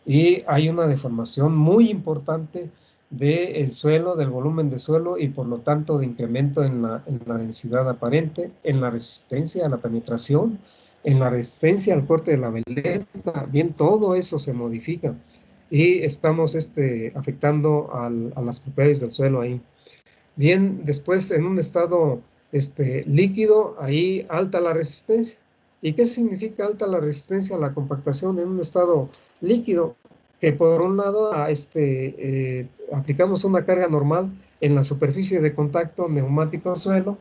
y hay una deformación muy importante del suelo, del volumen de suelo, y por lo tanto de incremento en la densidad aparente, en la resistencia a la penetración, en la resistencia al corte de la veleta. Bien, todo eso se modifica y estamos afectando a las propiedades del suelo ahí. Bien, después en un estado líquido, ahí alta la resistencia. ¿Y qué significa alta la resistencia a la compactación en un estado líquido? Que por un lado aplicamos una carga normal en la superficie de contacto neumático-suelo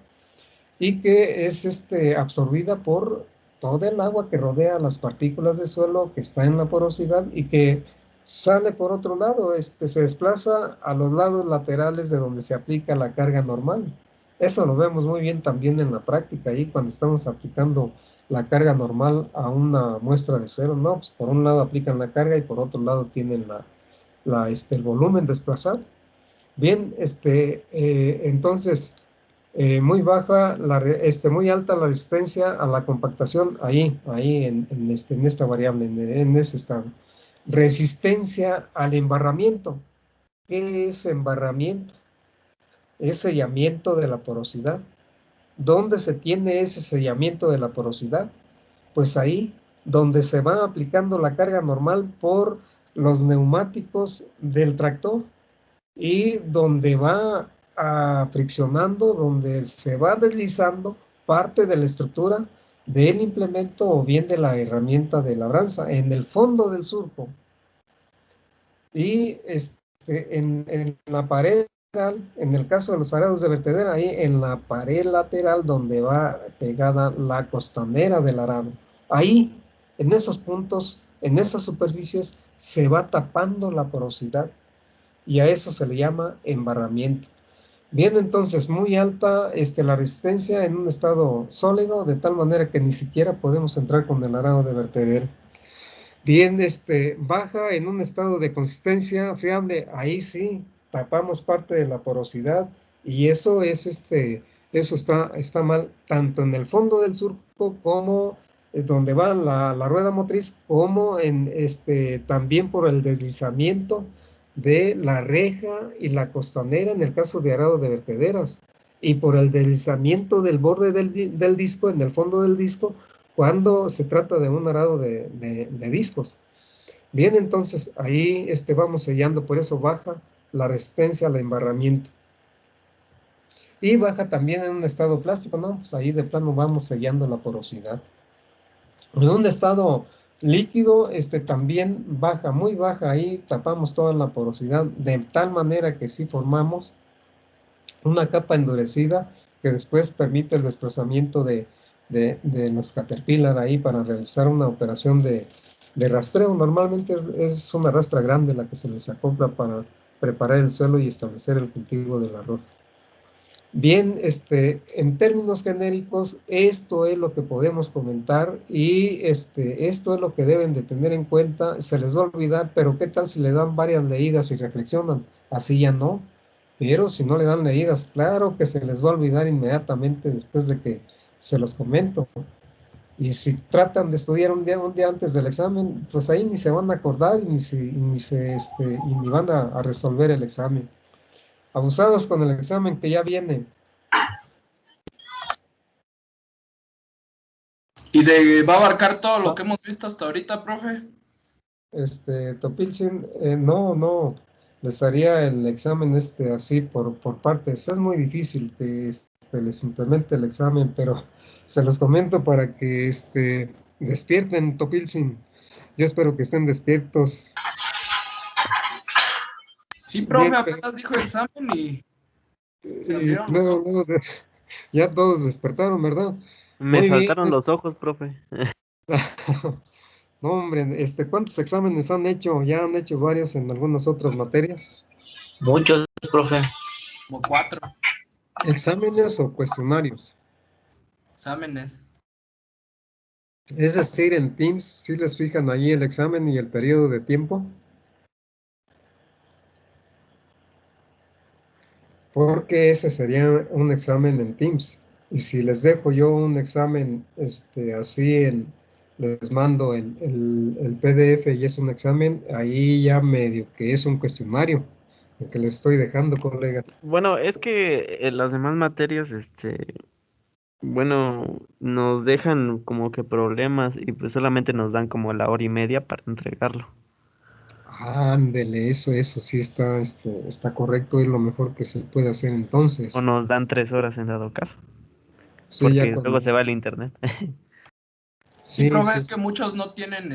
y que es absorbida por toda el agua que rodea las partículas de suelo que está en la porosidad y que sale por otro lado, se desplaza a los lados laterales de donde se aplica la carga normal. Eso lo vemos muy bien también en la práctica, ahí cuando estamos aplicando la carga normal a una muestra de suelo, no, pues por un lado aplican la carga y por otro lado tienen el volumen desplazado. Bien, entonces, muy baja, muy alta la resistencia a la compactación ahí en esta variable, en ese estado. Resistencia al embarramiento. ¿Qué es embarramiento? Es sellamiento de la porosidad. ¿Dónde se tiene ese sellamiento de la porosidad? Pues ahí, donde se va aplicando la carga normal por los neumáticos del tractor y donde va friccionando, donde se va deslizando parte de la estructura del implemento o bien de la herramienta de labranza en el fondo del surco. Y en la pared lateral, en el caso de los arados de vertedera, ahí en la pared lateral donde va pegada la costanera del arado, ahí, en esos puntos, en esas superficies, se va tapando la porosidad y a eso se le llama embarramiento. Bien, entonces, muy alta la resistencia en un estado sólido, de tal manera que ni siquiera podemos entrar con el arado de vertedero. Bien, baja en un estado de consistencia friable, ahí sí, tapamos parte de la porosidad y eso es eso está mal, tanto en el fondo del surco como donde va la rueda motriz, como en también por el deslizamiento de la reja y la costanera en el caso de arado de vertederas, y por el deslizamiento del borde del disco, en el fondo del disco, cuando se trata de un arado de discos. Bien, entonces ahí vamos sellando, por eso baja la resistencia al embarramiento. Y baja también en un estado plástico, ¿no? Pues ahí de plano vamos sellando la porosidad. En un estado Líquido, también baja, muy baja, ahí tapamos toda la porosidad, de tal manera que sí formamos una capa endurecida que después permite el desplazamiento de los Caterpillar ahí para realizar una operación de rastreo. Normalmente es una rastra grande la que se les acopla para preparar el suelo y establecer el cultivo del arroz. Bien, en términos genéricos, esto es lo que podemos comentar y esto es lo que deben de tener en cuenta. Se les va a olvidar, pero ¿qué tal si le dan varias leídas y reflexionan? Así ya no. Pero si no le dan leídas, claro que se les va a olvidar inmediatamente después de que se los comento. Y si tratan de estudiar un día antes del examen, pues ahí ni se van a acordar y ni van a resolver el examen. Abusados con el examen que ya viene. ¿Y va a abarcar todo lo que hemos visto hasta ahorita, profe? Topilzin, no, les haría el examen así por partes. Es muy difícil que les implemente el examen, pero se los comento para que despierten, Topilzin. Yo espero que estén despiertos. Sí, profe, Bien, apenas dijo examen y se y abrieron los ojos. luego, ya todos despertaron, ¿verdad? Me Muy bien. saltaron los ojos, profe. No, hombre, ¿cuántos exámenes han hecho? Ya han hecho varios en algunas otras materias. Muchos, profe. Como 4 ¿Exámenes o cuestionarios? exámenes. Es decir, en Teams, si les fijan ahí el examen y el periodo de tiempo. Porque ese sería un examen en Teams. Y si les dejo yo un examen así, les mando el PDF y es un examen, ahí ya medio que es un cuestionario, el que les estoy dejando, colegas. Bueno, es que en las demás materias, bueno, nos dejan como que problemas y pues solamente nos dan como la hora y media para entregarlo. Ándele, eso sí está correcto, es lo mejor que se puede hacer O entonces. nos dan 3 horas en dado caso, Sí, ya porque cuando... luego se va el internet. Sí, Sí, profe, sí, es que muchos no tienen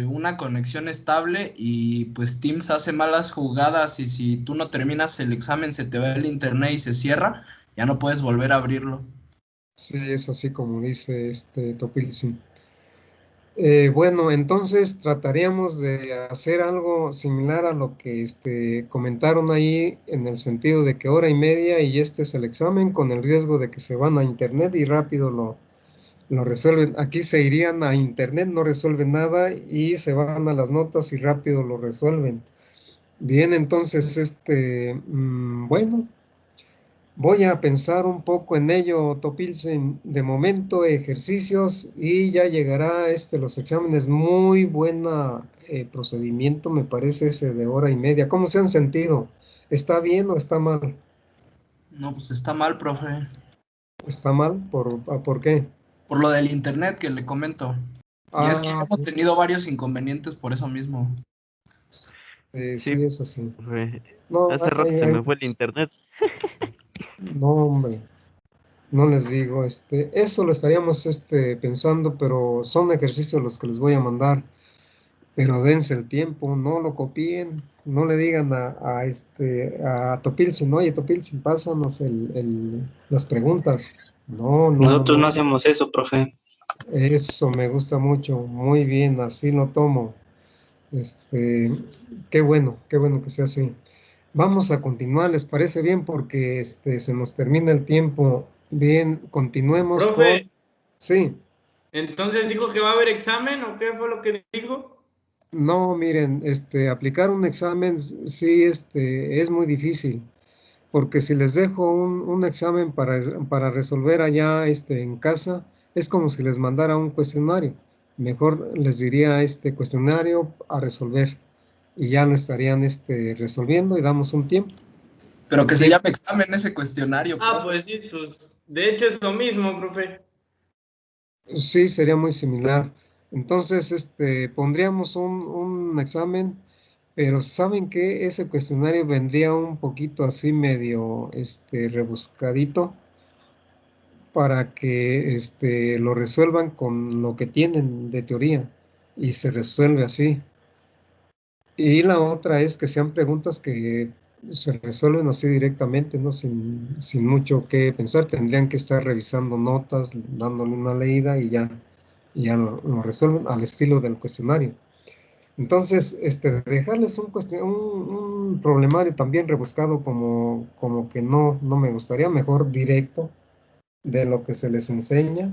una conexión estable y pues Teams hace malas jugadas y si tú no terminas el examen se te va el internet y se cierra, ya no puedes volver a abrirlo. sí, eso sí, como dice Topilzin. Bueno, entonces trataríamos de hacer algo similar a lo que comentaron ahí, en el sentido de que hora y media y este es el examen, con el riesgo de que se van a internet y rápido lo resuelven. Aquí se irían a internet, no resuelven nada y se van a las notas y rápido lo resuelven. Bien, entonces, bueno. Voy a pensar un poco en ello, Topilsen. De momento, ejercicios y ya llegará los exámenes. Muy buena procedimiento, me parece ese de hora y media. ¿Cómo se han sentido? ¿Está bien o está mal? No, pues está mal, profe. ¿Está mal? ¿Por qué? Por lo del internet que le comento. Y es que Ah, hemos tenido varios inconvenientes por eso mismo. Sí, sí, es así. profe. No, Hace rato se me fue el internet. no, hombre. No les digo, eso lo estaríamos pensando, pero son ejercicios los que les voy a mandar. Pero dense el tiempo, no lo copien, no le digan a Topilsin, oye Topilsin, pásanos las preguntas. Nosotros no No, hacemos eso, profe. eso me gusta mucho, muy bien, así lo tomo. Qué bueno que sea así. Vamos a continuar, ¿les parece bien? Porque se nos termina el tiempo. Bien, continuemos con, Profe, sí. entonces dijo que va a haber examen o qué fue lo que dijo? No, miren, aplicar un examen sí, es muy difícil, porque si les dejo un examen para resolver allá, en casa, es como si les mandara un cuestionario. Mejor les diría este cuestionario a resolver y ya lo estarían, resolviendo y damos un tiempo. Pero que se Bien, llame examen ese cuestionario, Ah, profe. pues sí, pues de hecho es lo mismo, profe. sí, sería muy similar. Entonces, pondríamos un examen. Pero ¿saben qué? Ese cuestionario vendría un poquito así medio rebuscadito para que lo resuelvan con lo que tienen de teoría. y se resuelve así. Y la otra es que sean preguntas que se resuelven así directamente, ¿no? Sin mucho que pensar. Tendrían que estar revisando notas, dándole una leída y ya lo resuelven al estilo del cuestionario. Entonces, dejarles un problemario también rebuscado como que no me gustaría, mejor directo de lo que se les enseña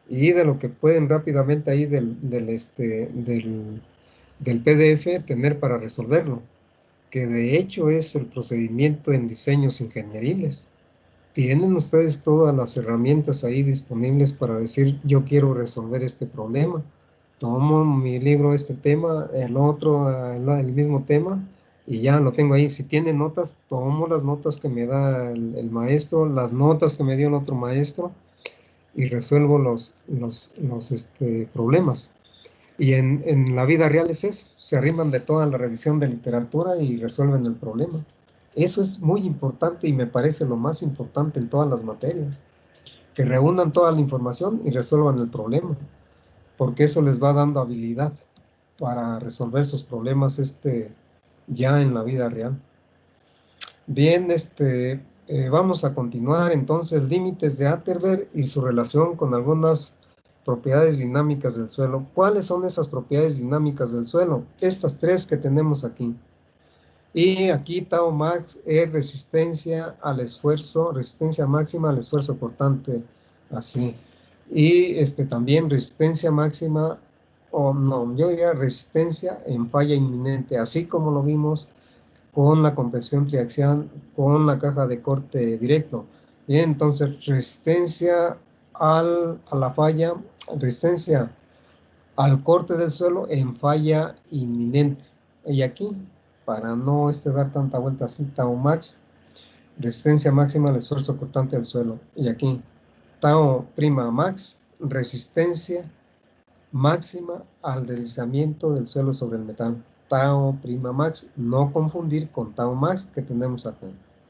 y de lo que pueden rápidamente ahí del PDF tener para resolverlo, que de hecho es el procedimiento en diseños ingenieriles. Tienen ustedes todas las herramientas ahí disponibles para decir, yo quiero resolver este problema. Tomo mi libro, este tema, el otro, el mismo tema, y ya lo tengo ahí. Si tiene notas, tomo las notas que me da el maestro, las notas que me dio el otro maestro, y resuelvo los problemas. Y en la vida real es eso, se arriman de toda la revisión de literatura y resuelven el problema. Eso es muy importante y me parece lo más importante en todas las materias, que reúnan toda la información y resuelvan el problema, porque eso les va dando habilidad para resolver sus problemas ya en la vida real. Bien, vamos a continuar entonces, límites de Atterberg y su relación con algunas propiedades dinámicas del suelo. ¿Cuáles son esas propiedades dinámicas del suelo? Estas tres que tenemos aquí. Y aquí tau max es resistencia al esfuerzo, resistencia máxima al esfuerzo cortante, así. Y también resistencia máxima, o no, yo diría resistencia en falla inminente, así como lo vimos con la compresión triaxial, con la caja de corte directo. Bien, entonces resistencia a la falla, resistencia al corte del suelo en falla inminente. Y aquí, para no dar tanta vuelta así, tau max, resistencia máxima al esfuerzo cortante del suelo. Y aquí, tau prima max, resistencia máxima al deslizamiento del suelo sobre el metal. Tau prima max, no confundir con tau max que tenemos acá.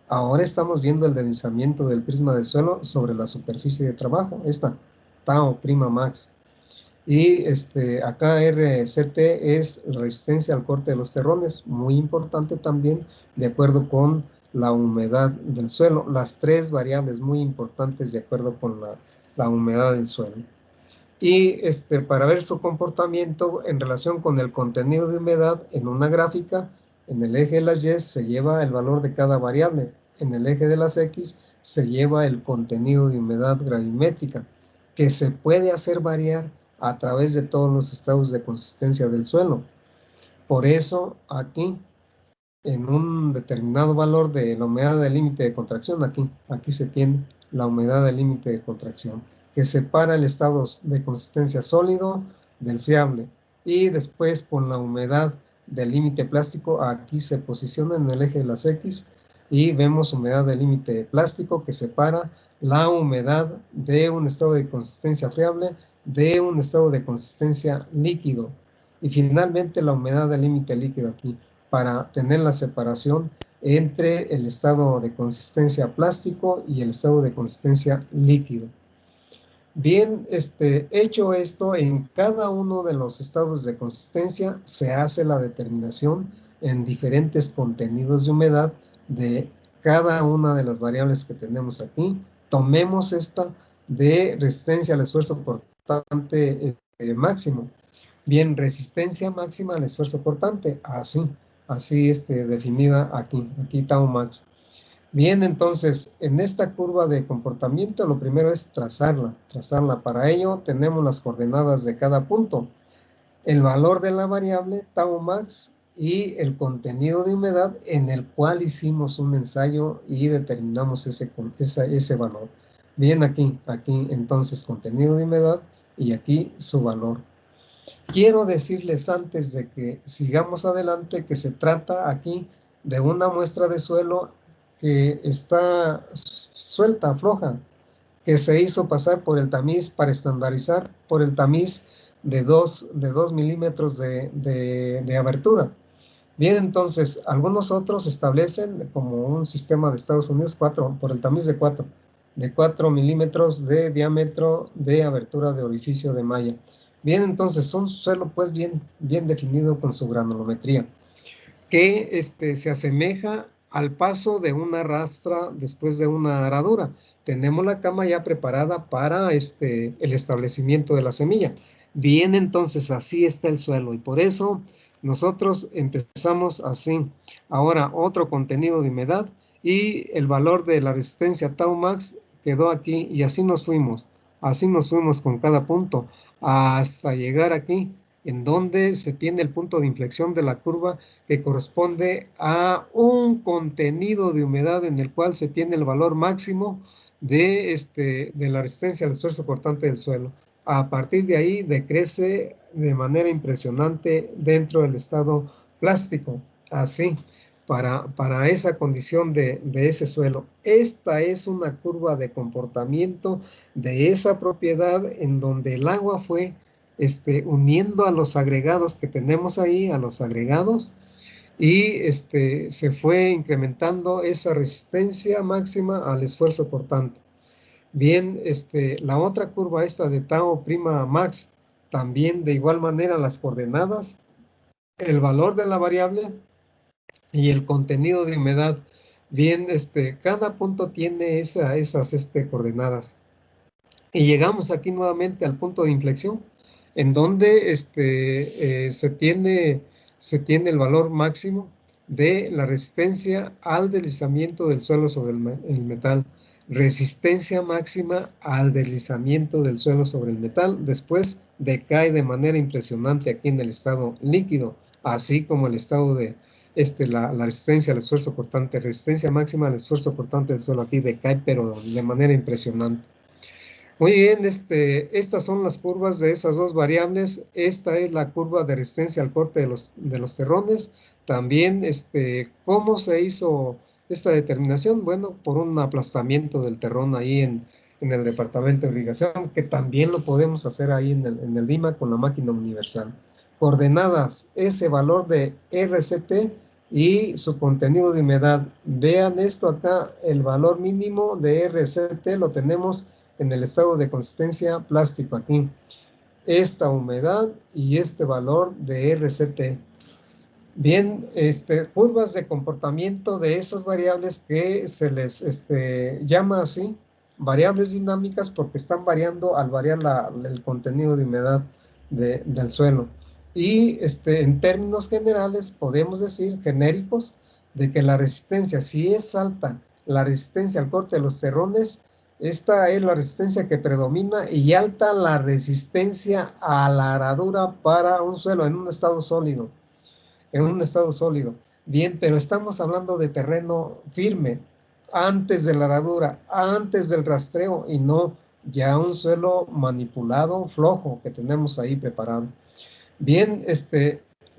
Ahora estamos viendo el deslizamiento del prisma del suelo sobre la superficie de trabajo, esta, tau prima max. Y acá RCT es resistencia al corte de los terrones, muy importante también, de acuerdo con la humedad del suelo, las tres variables muy importantes de acuerdo con la humedad del suelo. Y para ver su comportamiento en relación con el contenido de humedad en una gráfica, en el eje de las Y se lleva el valor de cada variable, en el eje de las X se lleva el contenido de humedad gravimétrica, que se puede hacer variar a través de todos los estados de consistencia del suelo. Por eso aquí, en un determinado valor de la humedad del límite de contracción, aquí se tiene la humedad del límite de contracción, que separa el estado de consistencia sólido del friable, y después con la humedad del límite plástico, aquí se posiciona en el eje de las X, y vemos humedad del límite plástico que separa la humedad de un estado de consistencia friable de un estado de consistencia líquido, y finalmente la humedad del límite líquido aquí, para tener la separación entre el estado de consistencia plástico y el estado de consistencia líquido. Bien, hecho esto, en cada uno de los estados de consistencia se hace la determinación en diferentes contenidos de humedad de cada una de las variables que tenemos aquí. Tomemos esta de resistencia al esfuerzo cortante máximo. Bien, resistencia máxima al esfuerzo cortante, así definida aquí tau max. Bien, entonces, en esta curva de comportamiento, lo primero es trazarla. Para ello, tenemos las coordenadas de cada punto, el valor de la variable tau max y el contenido de humedad en el cual hicimos un ensayo y determinamos ese valor. Bien, aquí, entonces, contenido de humedad y aquí su valor. Quiero decirles antes de que sigamos adelante que se trata aquí de una muestra de suelo que está suelta, floja, que se hizo pasar por el tamiz para estandarizar, por el tamiz de 2 milímetros de abertura. Bien, entonces, algunos otros establecen como un sistema de Estados Unidos por el tamiz de 4 milímetros de diámetro de abertura de orificio de malla. Bien, entonces un suelo pues bien definido con su granulometría, que se asemeja al paso de una rastra después de una aradura. Tenemos la cama ya preparada para el establecimiento de la semilla. Bien, entonces así está el suelo y por eso nosotros empezamos así. Ahora otro contenido de humedad y el valor de la resistencia tau max quedó aquí y así nos fuimos. Así nos fuimos con cada punto hasta llegar aquí, en donde se tiene el punto de inflexión de la curva que corresponde a un contenido de humedad en el cual se tiene el valor máximo de la resistencia al esfuerzo cortante del suelo. A partir de ahí decrece de manera impresionante dentro del estado plástico, así, para esa condición de ese suelo. Esta es una curva de comportamiento de esa propiedad en donde el agua fue uniendo a los agregados que tenemos ahí, a los agregados, y se fue incrementando esa resistencia máxima al esfuerzo cortante. Bien, la otra curva esta de tau prima max, también de igual manera las coordenadas, el valor de la variable y el contenido de humedad. Bien, cada punto tiene esas coordenadas. Y llegamos aquí nuevamente al punto de inflexión, en donde se tiene el valor máximo de la resistencia al deslizamiento del suelo sobre el metal. Resistencia máxima al deslizamiento del suelo sobre el metal. Después decae de manera impresionante aquí en el estado líquido, así como el estado de la resistencia al esfuerzo cortante. Resistencia máxima al esfuerzo cortante del suelo aquí decae, pero de manera impresionante. Muy bien, estas son las curvas de esas dos variables. Esta es la curva de resistencia al corte de los terrones. También, ¿cómo se hizo esta determinación? Bueno, por un aplastamiento del terrón ahí en el departamento de irrigación, que también lo podemos hacer ahí en el DIMA con la máquina universal. Coordenadas, ese valor de RCT y su contenido de humedad. Vean esto acá, el valor mínimo de RCT lo tenemos en el estado de consistencia plástico aquí. Esta humedad y este valor de RCT. Bien, curvas de comportamiento de esas variables que se les llama así, variables dinámicas, porque están variando al variar el contenido de humedad del suelo. Y en términos generales podemos decir, genéricos, de que la resistencia, si es alta la resistencia al corte de los terrones, esta es la resistencia que predomina, y alta la resistencia a la aradura para un suelo en un estado sólido. Bien, pero estamos hablando de terreno firme, antes de la aradura, antes del rastreo, y no ya un suelo manipulado, flojo, que tenemos ahí preparado. Bien,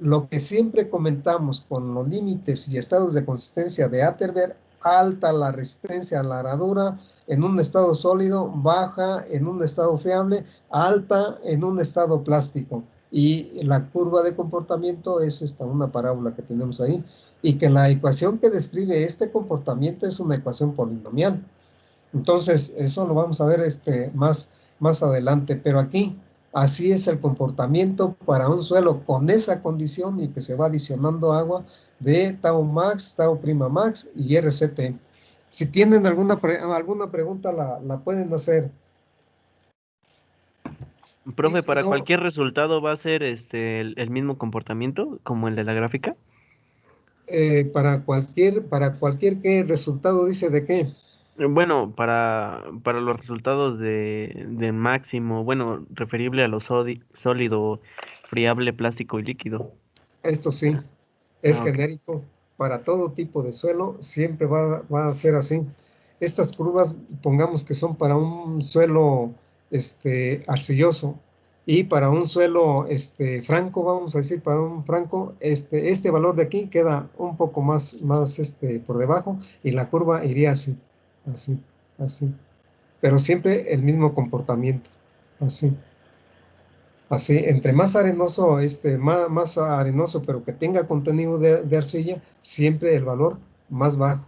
lo que siempre comentamos con los límites y estados de consistencia de Atterberg: alta la resistencia a la aradura en un estado sólido, baja en un estado friable, alta en un estado plástico. Y la curva de comportamiento es una parábola que tenemos ahí, y que la ecuación que describe este comportamiento es una ecuación polinomial. Entonces, eso lo vamos a ver más adelante, pero aquí, así es el comportamiento para un suelo con esa condición, y que se va adicionando agua de tau max, tau prima max y RCT. Si tienen alguna pregunta, la pueden hacer. Profe, Si ¿para no, cualquier resultado va a ser el mismo comportamiento como el de la gráfica? para cualquier ¿qué resultado dice de qué? Bueno, para los resultados de máximo, bueno, referible a lo sólido, friable, plástico y líquido. Esto sí, es Ok. genérico para todo tipo de suelo, siempre va a ser así. Estas curvas, pongamos que son para un suelo arcilloso, y para un suelo franco, vamos a decir, para un franco, este valor de aquí queda un poco más por debajo, y la curva iría así, así, así. Pero siempre el mismo comportamiento, así. Así, entre más arenoso, más arenoso, pero que tenga contenido de arcilla, siempre el valor más bajo,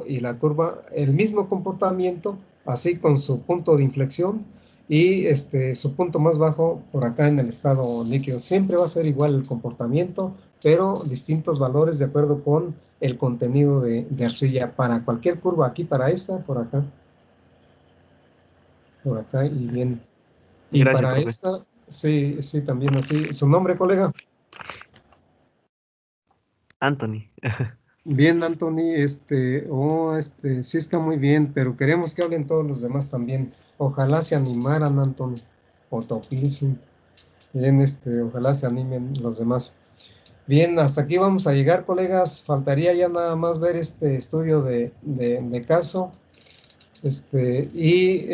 y la curva, el mismo comportamiento, así con su punto de inflexión y su punto más bajo por acá en el estado líquido. Siempre va a ser igual el comportamiento, pero distintos valores de acuerdo con el contenido de arcilla para cualquier curva, aquí para esta, por acá y bien. Y Gracias, para profe. esta, sí, también así. ¿Su nombre, colega? Anthony. Bien, Anthony, sí está muy bien, pero queremos que hablen todos los demás también. Ojalá se animaran, Anthony, o Topilsin. Bien, ojalá se animen los demás. Bien, hasta aquí vamos a llegar, colegas. Faltaría ya nada más ver este estudio de caso, y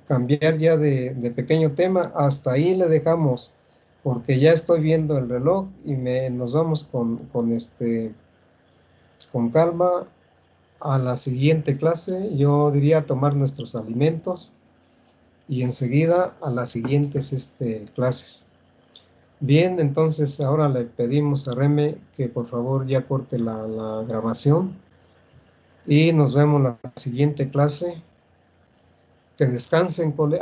cambiar ya de pequeño tema. Hasta ahí le dejamos, porque ya estoy viendo el reloj y nos vamos con calma a la siguiente clase. Yo diría tomar nuestros alimentos y enseguida a las siguientes clases. Bien, entonces ahora le pedimos a Reme que por favor ya corte la grabación y nos vemos en la siguiente clase. Que descansen, colegas.